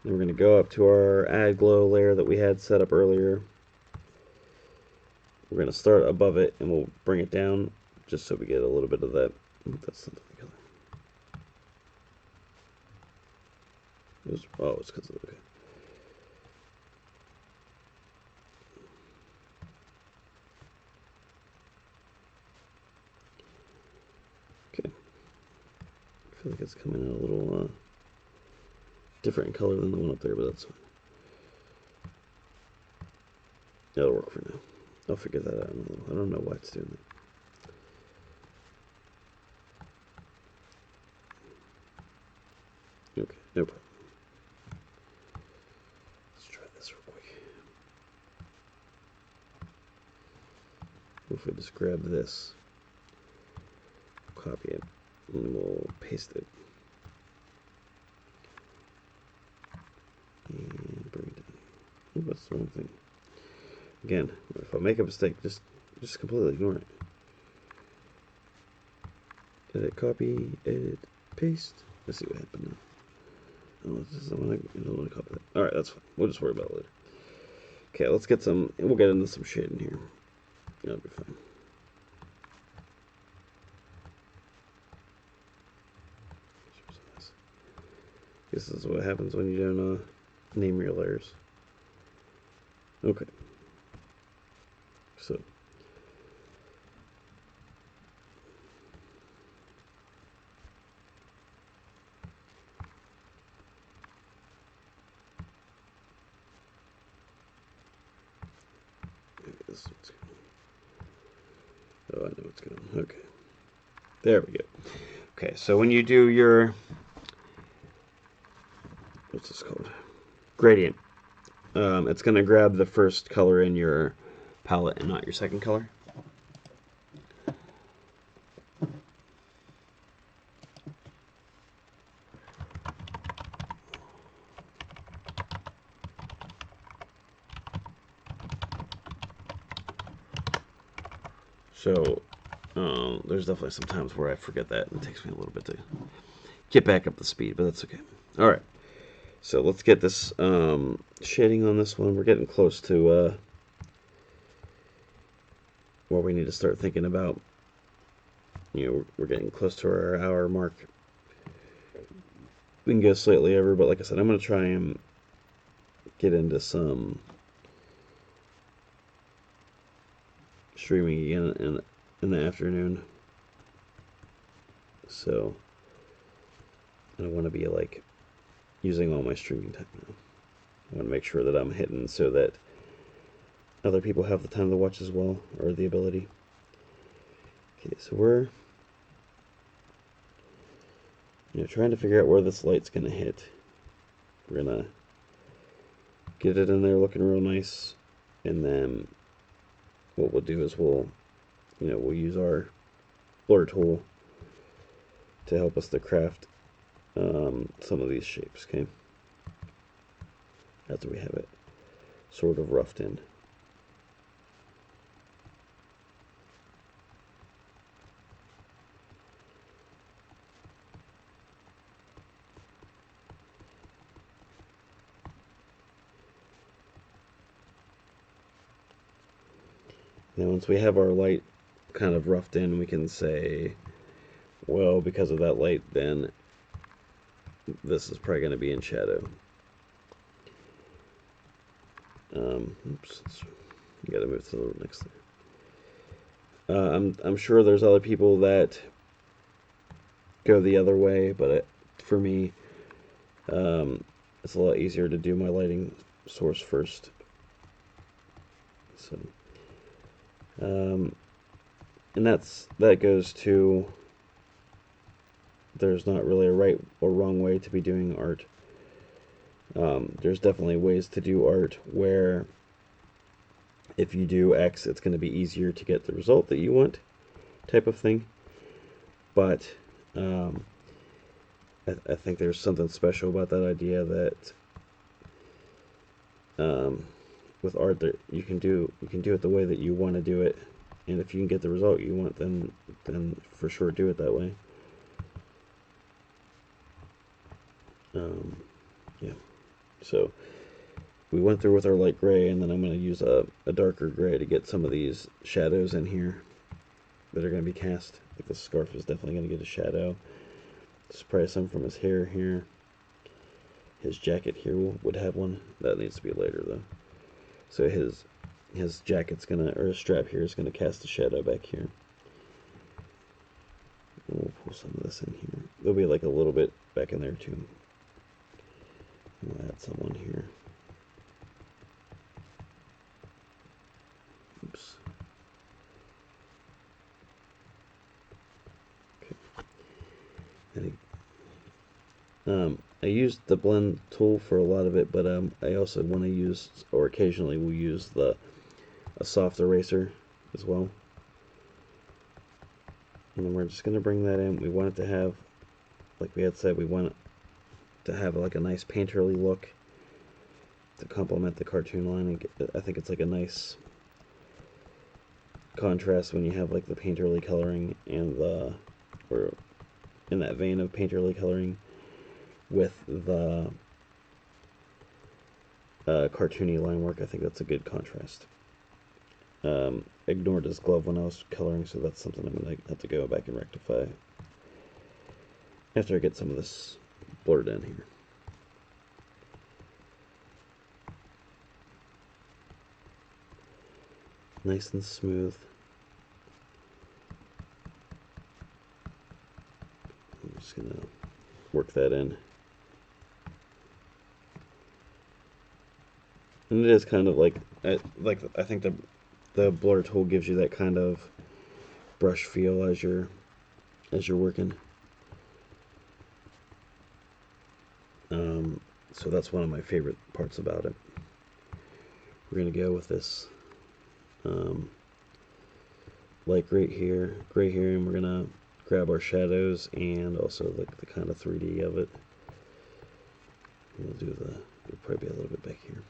Then we're going to go up to our add glow layer that we had set up earlier. We're going to start above it and we'll bring it down just so we get a little bit of that. Ooh, that's not the color. Oh, it's because of the, okay. Okay. I feel like it's coming out a little different color than the one up there, but that's fine. That'll work for now. I'll figure that out in a little. I don't know why it's doing that. Okay, no problem. Let's try this real quick. If we just grab this, copy it and we'll paste it. And bring it down. Ooh, that's the wrong thing. Again, if I make a mistake, just completely ignore it. Edit, copy, edit, paste. Let's see what happened now. Oh, I don't want to copy that. Alright, that's fine. We'll just worry about it later. Okay, let's get some, we'll get into some shading here. That'll be fine. This is what happens when you don't name your layers. Okay. So. This one's going. Oh, I know what's going on. Okay. There we go. Okay, so when you do your, what's this called? Gradient. It's going to grab the first color in your palette and not your second color. So there's definitely some times where I forget that, and it takes me a little bit to get back up to speed, but that's okay. All right, so let's get this shading on this one. We're getting close to where we need to start thinking about. You know, we're getting close to our hour mark. We can go slightly over, but like I said, I'm going to try and get into some streaming again in the afternoon. So I don't want to be like using all my streaming time now. I want to make sure that I'm hitting so that other people have the time to watch as well, or the ability. Okay, so we're trying to figure out where this light's going to hit. We're going to get it in there looking real nice, and then what we'll do is we'll use our blur tool to help us to craft some of these shapes, okay? After we have it sort of roughed in. Now once we have our light kind of roughed in, we can say, well, because of that light, then this is probably going to be in shadow. Oops, you got to move to the next thing. I'm sure there's other people that go the other way, but for me, it's a lot easier to do my lighting source first. So, and that goes to, there's not really a right or wrong way to be doing art. There's definitely ways to do art where if you do X, it's going to be easier to get the result that you want, type of thing. But I think there's something special about that idea that with art that you can do it the way that you want to do it, and if you can get the result you want, then for sure do it that way. Yeah. So we went through with our light gray, and then I'm going to use a darker gray to get some of these shadows in here that are going to be cast. Like the scarf is definitely going to get a shadow. There's probably some from his hair here. His jacket here would have one. That needs to be later though. So his jacket's gonna, or his strap here is gonna cast a shadow back here. And we'll pull some of this in here. There'll be like a little bit back in there too. We'll add some on here. Oops. Okay. I used the blend tool for a lot of it, but I also want to use, or occasionally will use a soft eraser as well. And then we're just going to bring that in. We want it to have, like we had said, we want it to have like a nice painterly look to complement the cartoon line. And I think it's like a nice contrast when you have like the painterly coloring and or in that vein of painterly coloring with the cartoony line work. I think that's a good contrast. Ignored his glove when I was coloring, so that's something I'm going to have to go back and rectify after I get some of this blurred in here. Nice and smooth. I'm just going to work that in. And it is kind of like I think the blur tool gives you that kind of brush feel as you're working. So that's one of my favorite parts about it. We're gonna go with this light gray here, and we're gonna grab our shadows and also the kind of 3D of it. We'll do it'll probably be a little bit back here.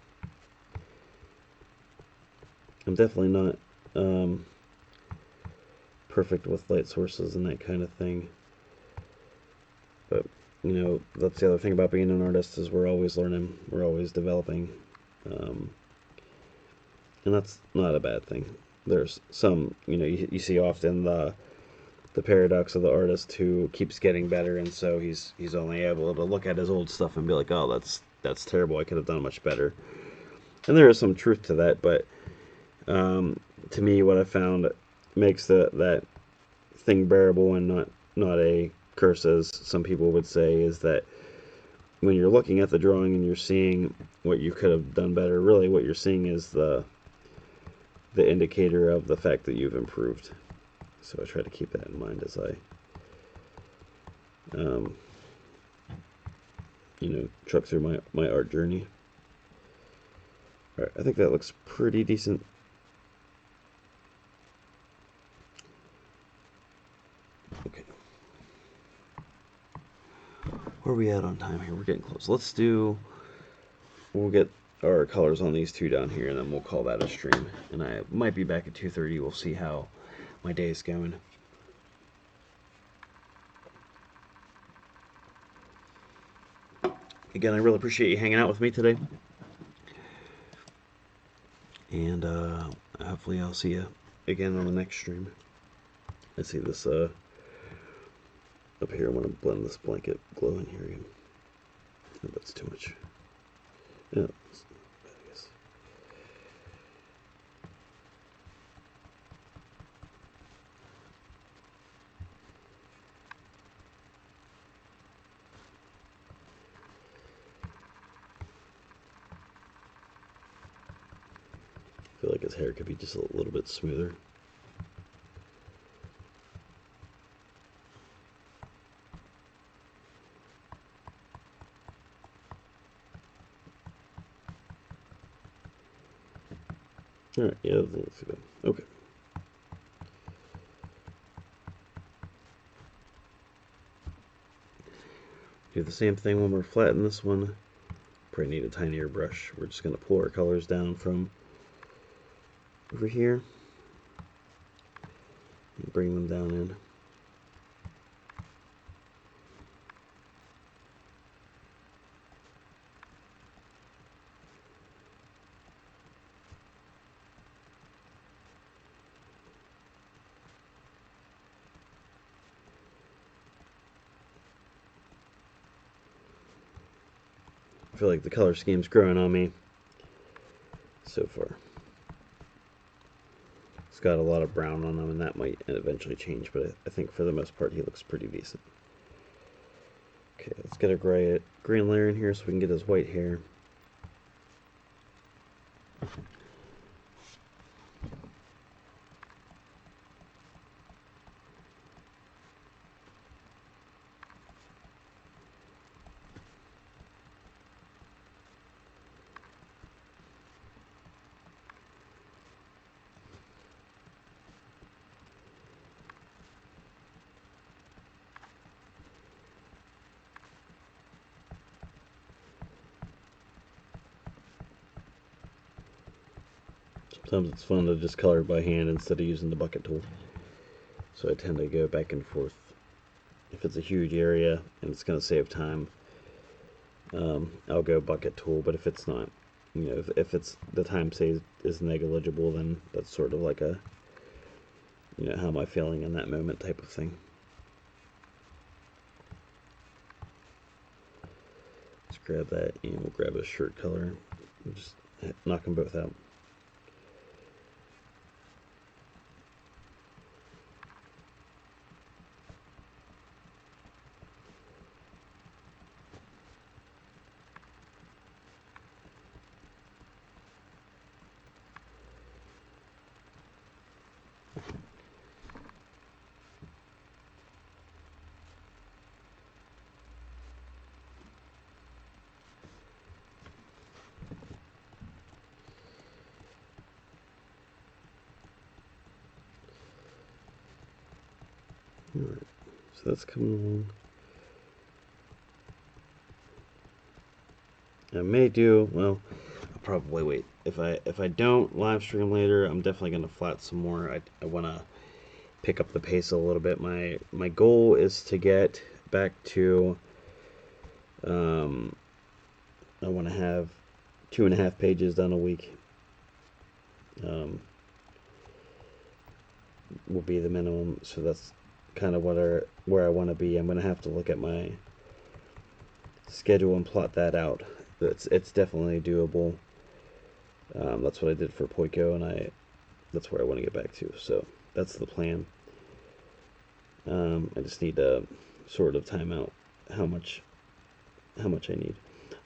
I'm definitely not perfect with light sources and that kind of thing, but you know, that's the other thing about being an artist, is we're always learning, we're always developing, and that's not a bad thing. There's some, you know, you see often the paradox of the artist who keeps getting better, and so he's only able to look at his old stuff and be like, oh, that's terrible, I could have done much better. And there is some truth to that, but to me, what I found makes that thing bearable and not a curse, as some people would say, is that when you're looking at the drawing and you're seeing what you could have done better, really what you're seeing is the indicator of the fact that you've improved. So I try to keep that in mind as I you know, truck through my art journey. Alright, I think that looks pretty decent. Okay. Where are we at on time here? We're getting close. We'll get our colors on these two down here, and then we'll call that a stream. And I might be back at 2:30. We'll see how my day is going. Again, I really appreciate you hanging out with me today. And hopefully I'll see you again on the next stream. I see this up here. I want to blend this blanket glow in here again. Oh, that's too much. Yeah, I guess. I feel like his hair could be just a little bit smoother. Alright, yeah, let's see that. Okay. Do the same thing when we're flattening this one. Probably need a tinier brush. We're just going to pull our colors down from over here and bring them down in. I feel like the color scheme's growing on me so far. It's got a lot of brown on him, and that might eventually change, but I think for the most part he looks pretty decent. Okay, let's get a green layer in here so we can get his white hair. Sometimes it's fun to just color by hand instead of using the bucket tool. So I tend to go back and forth. If it's a huge area and it's going to save time, I'll go bucket tool. But if it's not, if it's the time saved is negligible, then that's sort of like a, how am I feeling in that moment type of thing. Let's grab that, and we'll grab a shirt color. We'll just knock them both out. Alright, so that's coming along. I may do, well, I'll probably wait. If I don't live stream later, I'm definitely going to flat some more. I want to pick up the pace a little bit. My goal is to get back to, I want to have 2.5 pages done a week. Will be the minimum, so that's kind of where I want to be. I'm going to have to look at my schedule and plot that out. It's definitely doable. That's what I did for Poiko, and that's where I want to get back to. So that's the plan. I just need to sort of time out how much I need.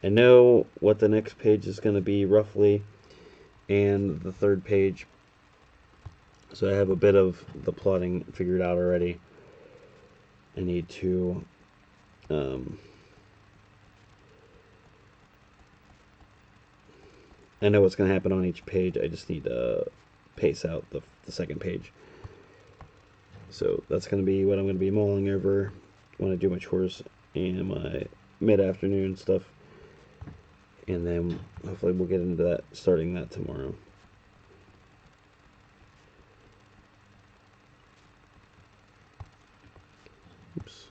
I know what the next page is going to be roughly, and the third page. So I have a bit of the plotting figured out already. I need to I know what's going to happen on each page. I just need to pace out the second page. So that's going to be what I'm going to be mulling over when I do my chores and my mid-afternoon stuff. And then hopefully we'll get into that, starting that tomorrow. Oops.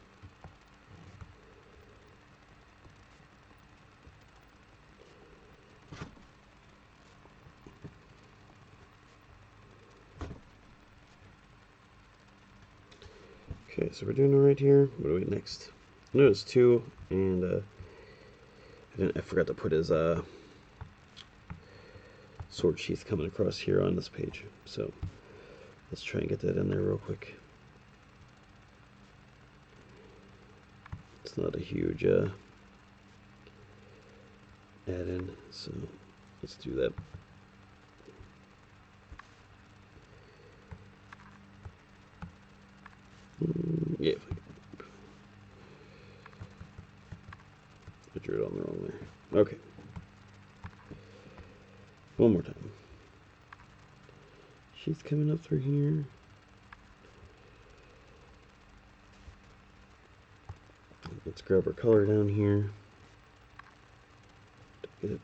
Okay, so we're doing it right here. What do we next? I know it's 2, and I forgot to put his sword sheath coming across here on this page. So let's try and get that in there real quick. It's not a huge add-in, so let's do that. Yeah, I drew it on the wrong there. Okay. One more time. She's coming up through here. Let's grab our color down here. Get it.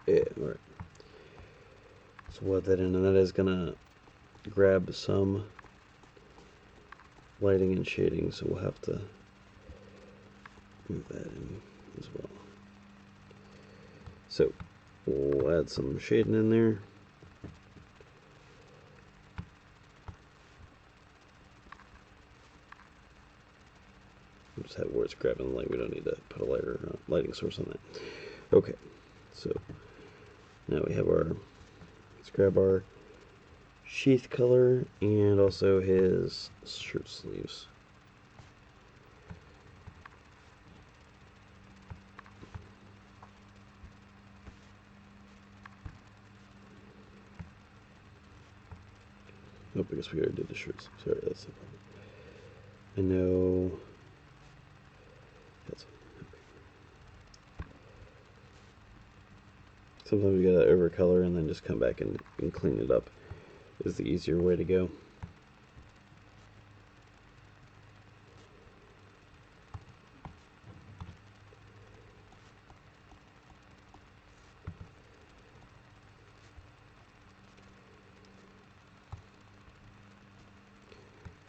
Yeah, alright. So we'll add that in, and that is gonna grab some lighting and shading, so we'll have to move that in as well. So we'll add some shading in there. Just have where it's grabbing the light. We don't need to put a lighting source on that. Okay, so now we have let's grab our sheath color and also his shirt sleeves. Oh, I guess we already did the shirts. Sorry, that's the problem. I know. That's okay. Sometimes we gotta overcolor and then just come back and clean it up. Is the easier way to go.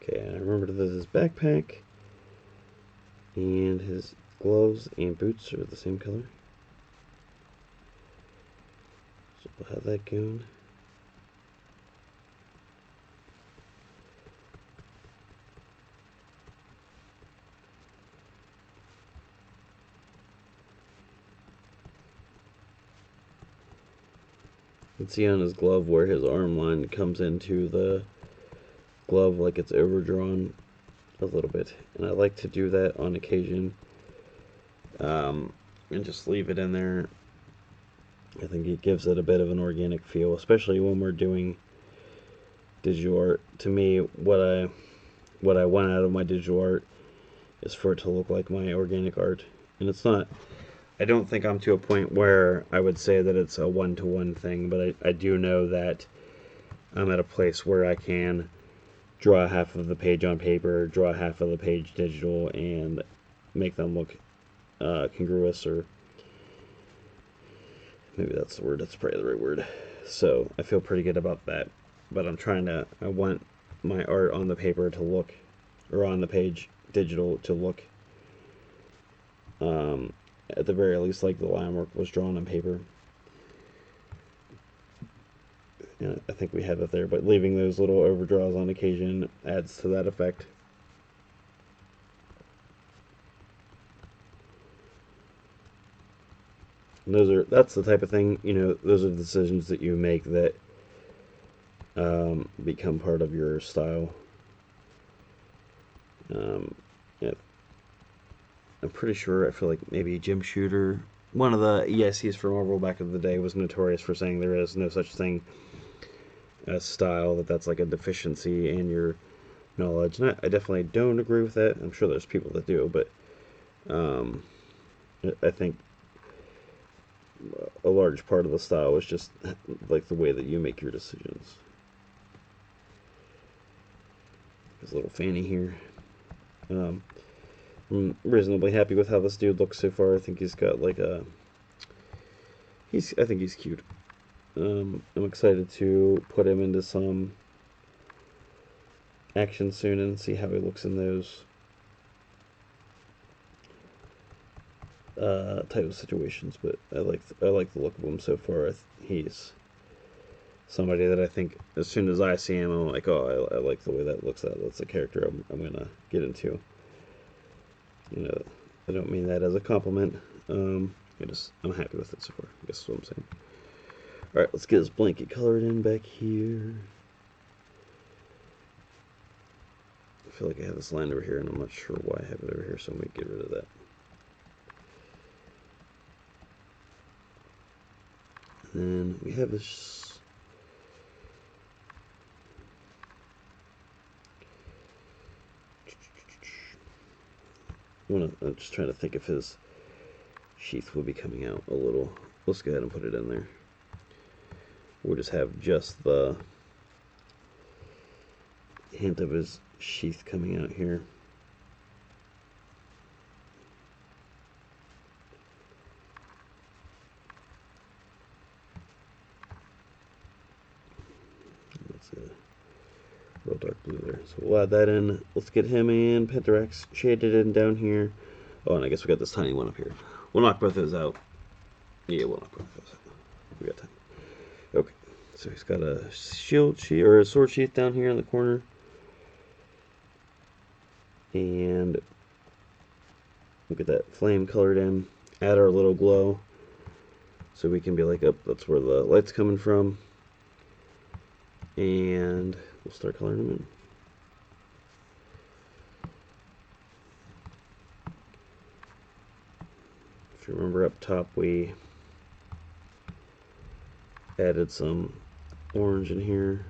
Okay, I remember that his backpack and his gloves and boots are the same color. So we'll have that going. You can see on his glove where his arm line comes into the glove, like it's overdrawn a little bit, and I like to do that on occasion, and just leave it in there. I think it gives it a bit of an organic feel, especially when we're doing digital art. To me, what I want out of my digital art is for it to look like my organic art, and it's not. I don't think I'm to a point where I would say that it's a one-to-one thing, but I do know that I'm at a place where I can draw half of the page on paper, draw half of the page digital, and make them look congruous, or maybe that's the word, that's probably the right word. So I feel pretty good about that, but I want my art on the paper to look, or on the page digital to look, at the very least, like the line work was drawn on paper. And I think we have it there, but leaving those little overdraws on occasion adds to that effect. And that's the type of thing, those are the decisions that you make that become part of your style. Yeah, I'm pretty sure, I feel like maybe Jim Shooter, one of the EICs for Marvel back in the day, was notorious for saying there is no such thing as style, that's like a deficiency in your knowledge. And I definitely don't agree with that. I'm sure there's people that do, but I think a large part of the style is just like the way that you make your decisions. His little fanny here. I'm reasonably happy with how this dude looks so far. I think he's got like I think he's cute. I'm excited to put him into some action soon and see how he looks in those type of situations. But I like the look of him so far. He's somebody that I think as soon as I see him, I'm like, oh, I like the way that looks. That's a character I'm gonna get into. I don't mean that as a compliment. I'm happy with it so far. I guess that's what I'm saying. All right, let's get this blanket colored in back here. I feel like I have this line over here, and I'm not sure why I have it over here, so I'm going to get rid of that. And then we have this. I'm just trying to think if his sheath will be coming out a little. Let's go ahead and put it in there. We'll just have just the hint of his sheath coming out here. That's a real dark blue there. So we'll add that in. Let's get him and Pentarax shaded in down here. Oh, and I guess we got this tiny one up here. We'll knock both those out. Yeah, we'll knock both those out. We got time. Okay, so he's got a shield sheath, or a sword sheath down here in the corner. And we'll get that flame colored in. Add our little glow. So we can be like, oh, that's where the light's coming from. And we'll start coloring them in. If you remember up top, we added some orange in here,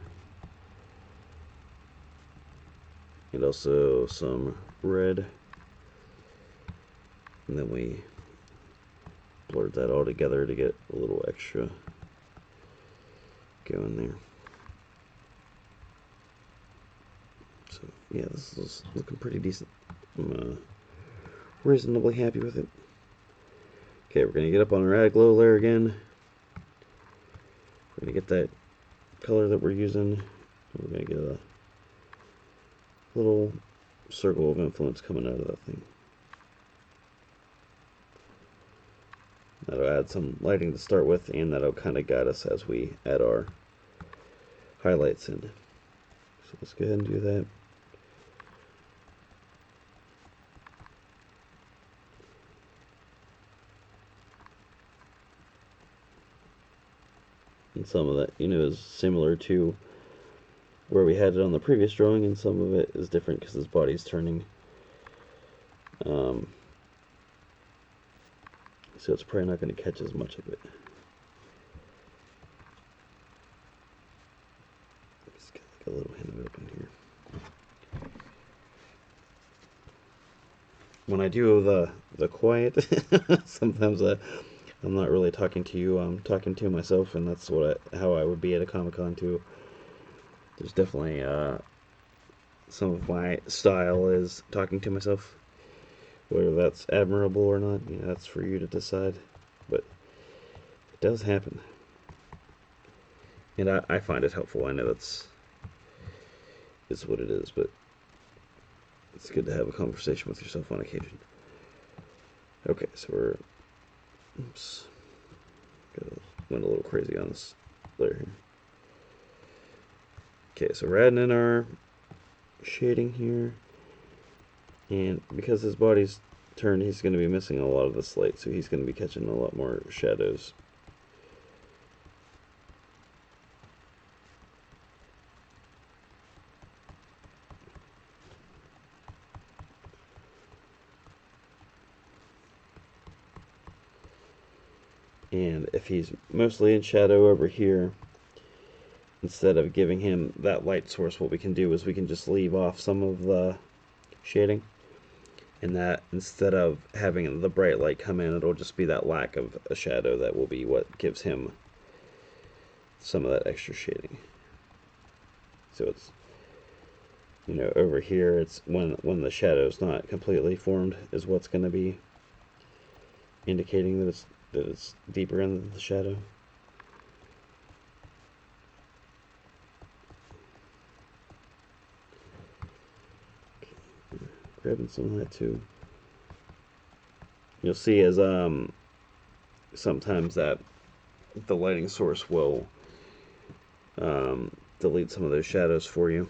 and also some red, and then we blurred that all together to get a little extra going there. So yeah, this is looking pretty decent. I'm reasonably happy with it. Okay, we're going to get up on our add glow layer again. We're going to get that color that we're using. We're going to get little circle of influence coming out of that thing. That'll add some lighting to start with, and that'll kind of guide us as we add our highlights in. So let's go ahead and do that. And some of that, is similar to where we had it on the previous drawing, and some of it is different because his body's turning. So it's probably not going to catch as much of it. Just get like a little hint of it up in here. When I do the quiet, sometimes I'm not really talking to you. I'm talking to myself, and that's how I would be at a Comic-Con too. There's definitely some of my style is talking to myself. Whether that's admirable or not, that's for you to decide. But it does happen. And I find it helpful. I know it's what it is, but it's good to have a conversation with yourself on occasion. Okay, so we're... Oops. Went a little crazy on this layer here. Okay, so we're adding in our shading here. And because his body's turned, he's going to be missing a lot of this light, so he's going to be catching a lot more shadows. And if he's mostly in shadow over here, instead of giving him that light source, what we can do is we can just leave off some of the shading. And that, instead of having the bright light come in, it'll just be that lack of a shadow that will be what gives him some of that extra shading. So it's, over here, it's when the shadow's not completely formed is what's going to be indicating that it's deeper into the shadow. Okay, grabbing some of that too. You'll see as sometimes that the lighting source will delete some of those shadows for you.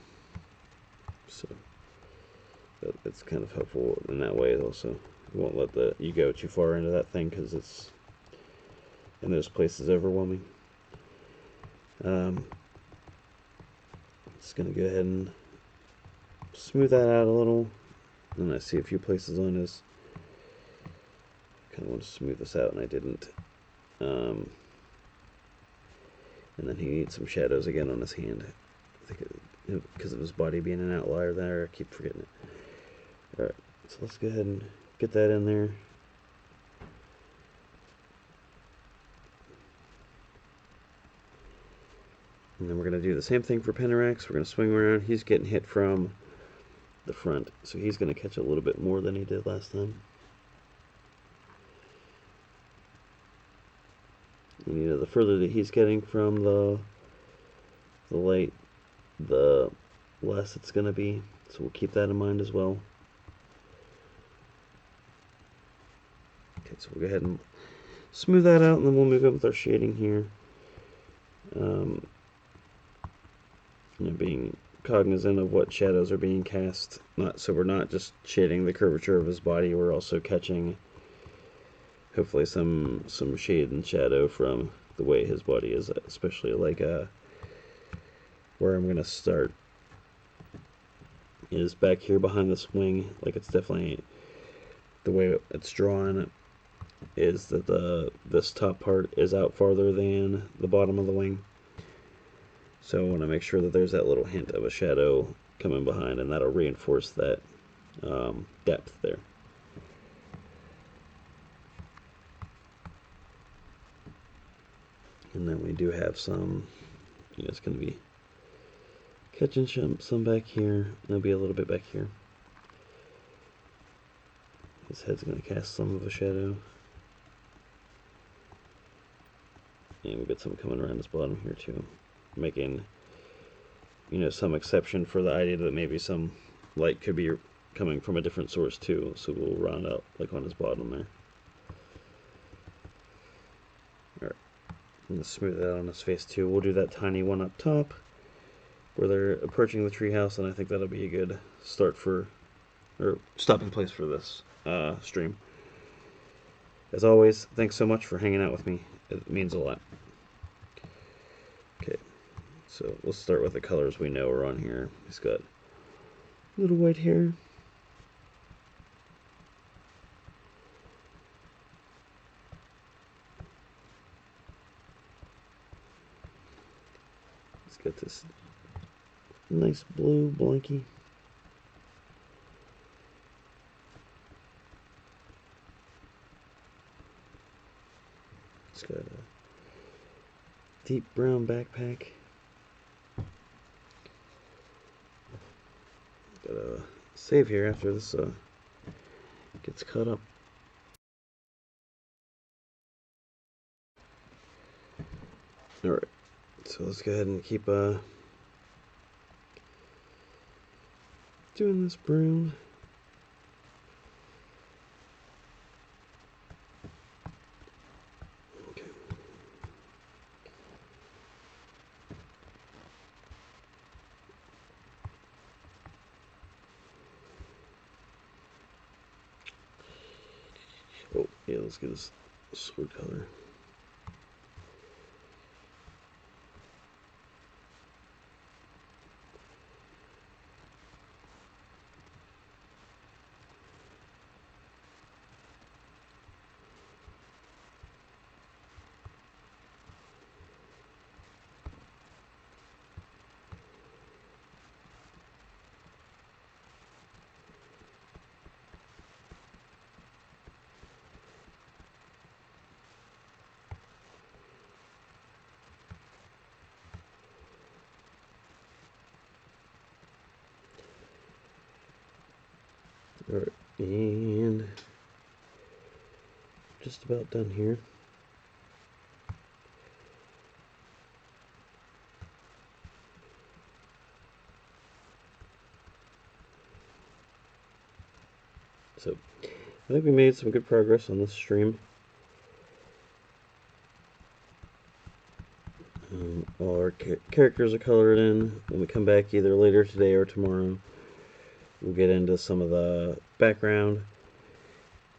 So it's kind of helpful in that way also. You won't let you go too far into that thing because it's in those places overwhelming. Just going to go ahead and smooth that out a little. And I see a few places on his. Kind of want to smooth this out, and I didn't. And then he needs some shadows again on his hand. I think because of his body being an outlier there, I keep forgetting it. Alright, so let's go ahead and get that in there. And then we're going to do the same thing for Penarax. We're going to swing around. He's getting hit from the front, so he's going to catch a little bit more than he did last time. And the further that he's getting from the light, the less it's going to be. So we'll keep that in mind as well. Okay, so we'll go ahead and smooth that out, and then we'll move in with our shading here. Being cognizant of what shadows are being cast. So we're not just shading the curvature of his body, we're also catching hopefully some shade and shadow from the way his body is, especially like where I'm going to start is back here behind this wing. Like, it's definitely the way it's drawn is that this top part is out farther than the bottom of the wing. So I want to make sure that there's that little hint of a shadow coming behind, and that'll reinforce that depth there. And then we do have some, it's going to be catching some back here, and there'll be a little bit back here. His head's going to cast some of a shadow. And we've got some coming around his bottom here too, making, some exception for the idea that maybe some light could be coming from a different source too, so we'll round out like on his bottom there. Alright, I'm going to smooth that on his face too. We'll do that tiny one up top where they're approaching the treehouse, and I think that'll be a good start for, or stopping place for this stream. As always, thanks so much for hanging out with me. It means a lot. Okay, so let's start with the colors we know are on here. He's got little white hair. He's got this nice blue blankie. He's got a deep brown backpack. Gotta save here after this gets cut up. Alright, so let's go ahead and keep doing this brown. Okay. Oh, yeah, let's get this sword color. Alright, and just about done here. So, I think we made some good progress on this stream. All our characters are colored in. When we come back either later today or tomorrow, we'll get into some of the background.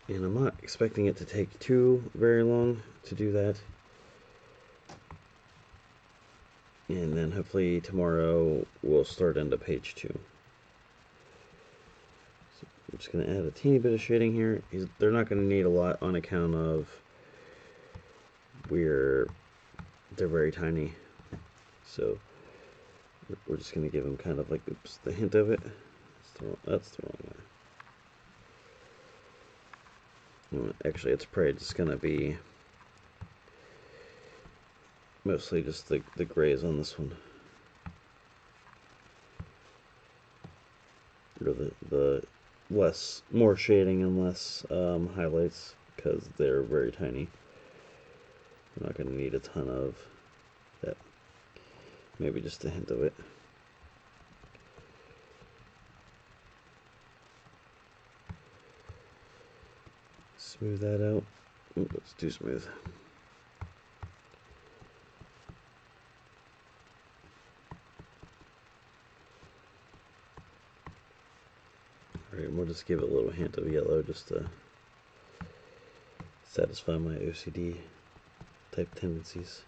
And I'm not expecting it to take too very long to do that. And then hopefully tomorrow we'll start into page 2. So I'm just going to add a teeny bit of shading here. They're not going to need a lot on account of they're very tiny. So we're just going to give them kind of like, oops, the hint of it. That's the wrong one. Actually, it's probably just going to be mostly just the grays on this one. Or the more shading and less highlights, because they're very tiny. We're not going to need a ton of that. Maybe just a hint of it. Smooth that out. Ooh, that's too smooth. Alright, we'll just give it a little hint of yellow just to satisfy my OCD type tendencies.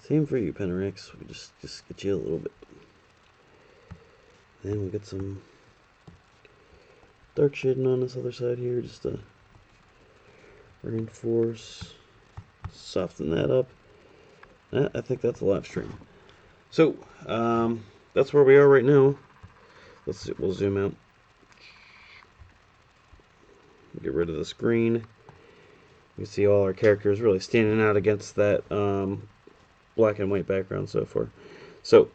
Same for you, Penrex. We just get you a little bit. Then we'll get some dark shading on this other side here just to reinforce, soften that up. I think that's a live stream. So, that's where we are right now. We'll zoom out. Get rid of this green. You can see all our characters really standing out against that black and white background so far. So,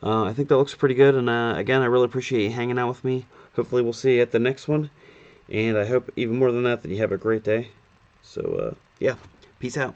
I think that looks pretty good, and again, I really appreciate you hanging out with me. Hopefully we'll see you at the next one, and I hope even more than that you have a great day. So, yeah, peace out.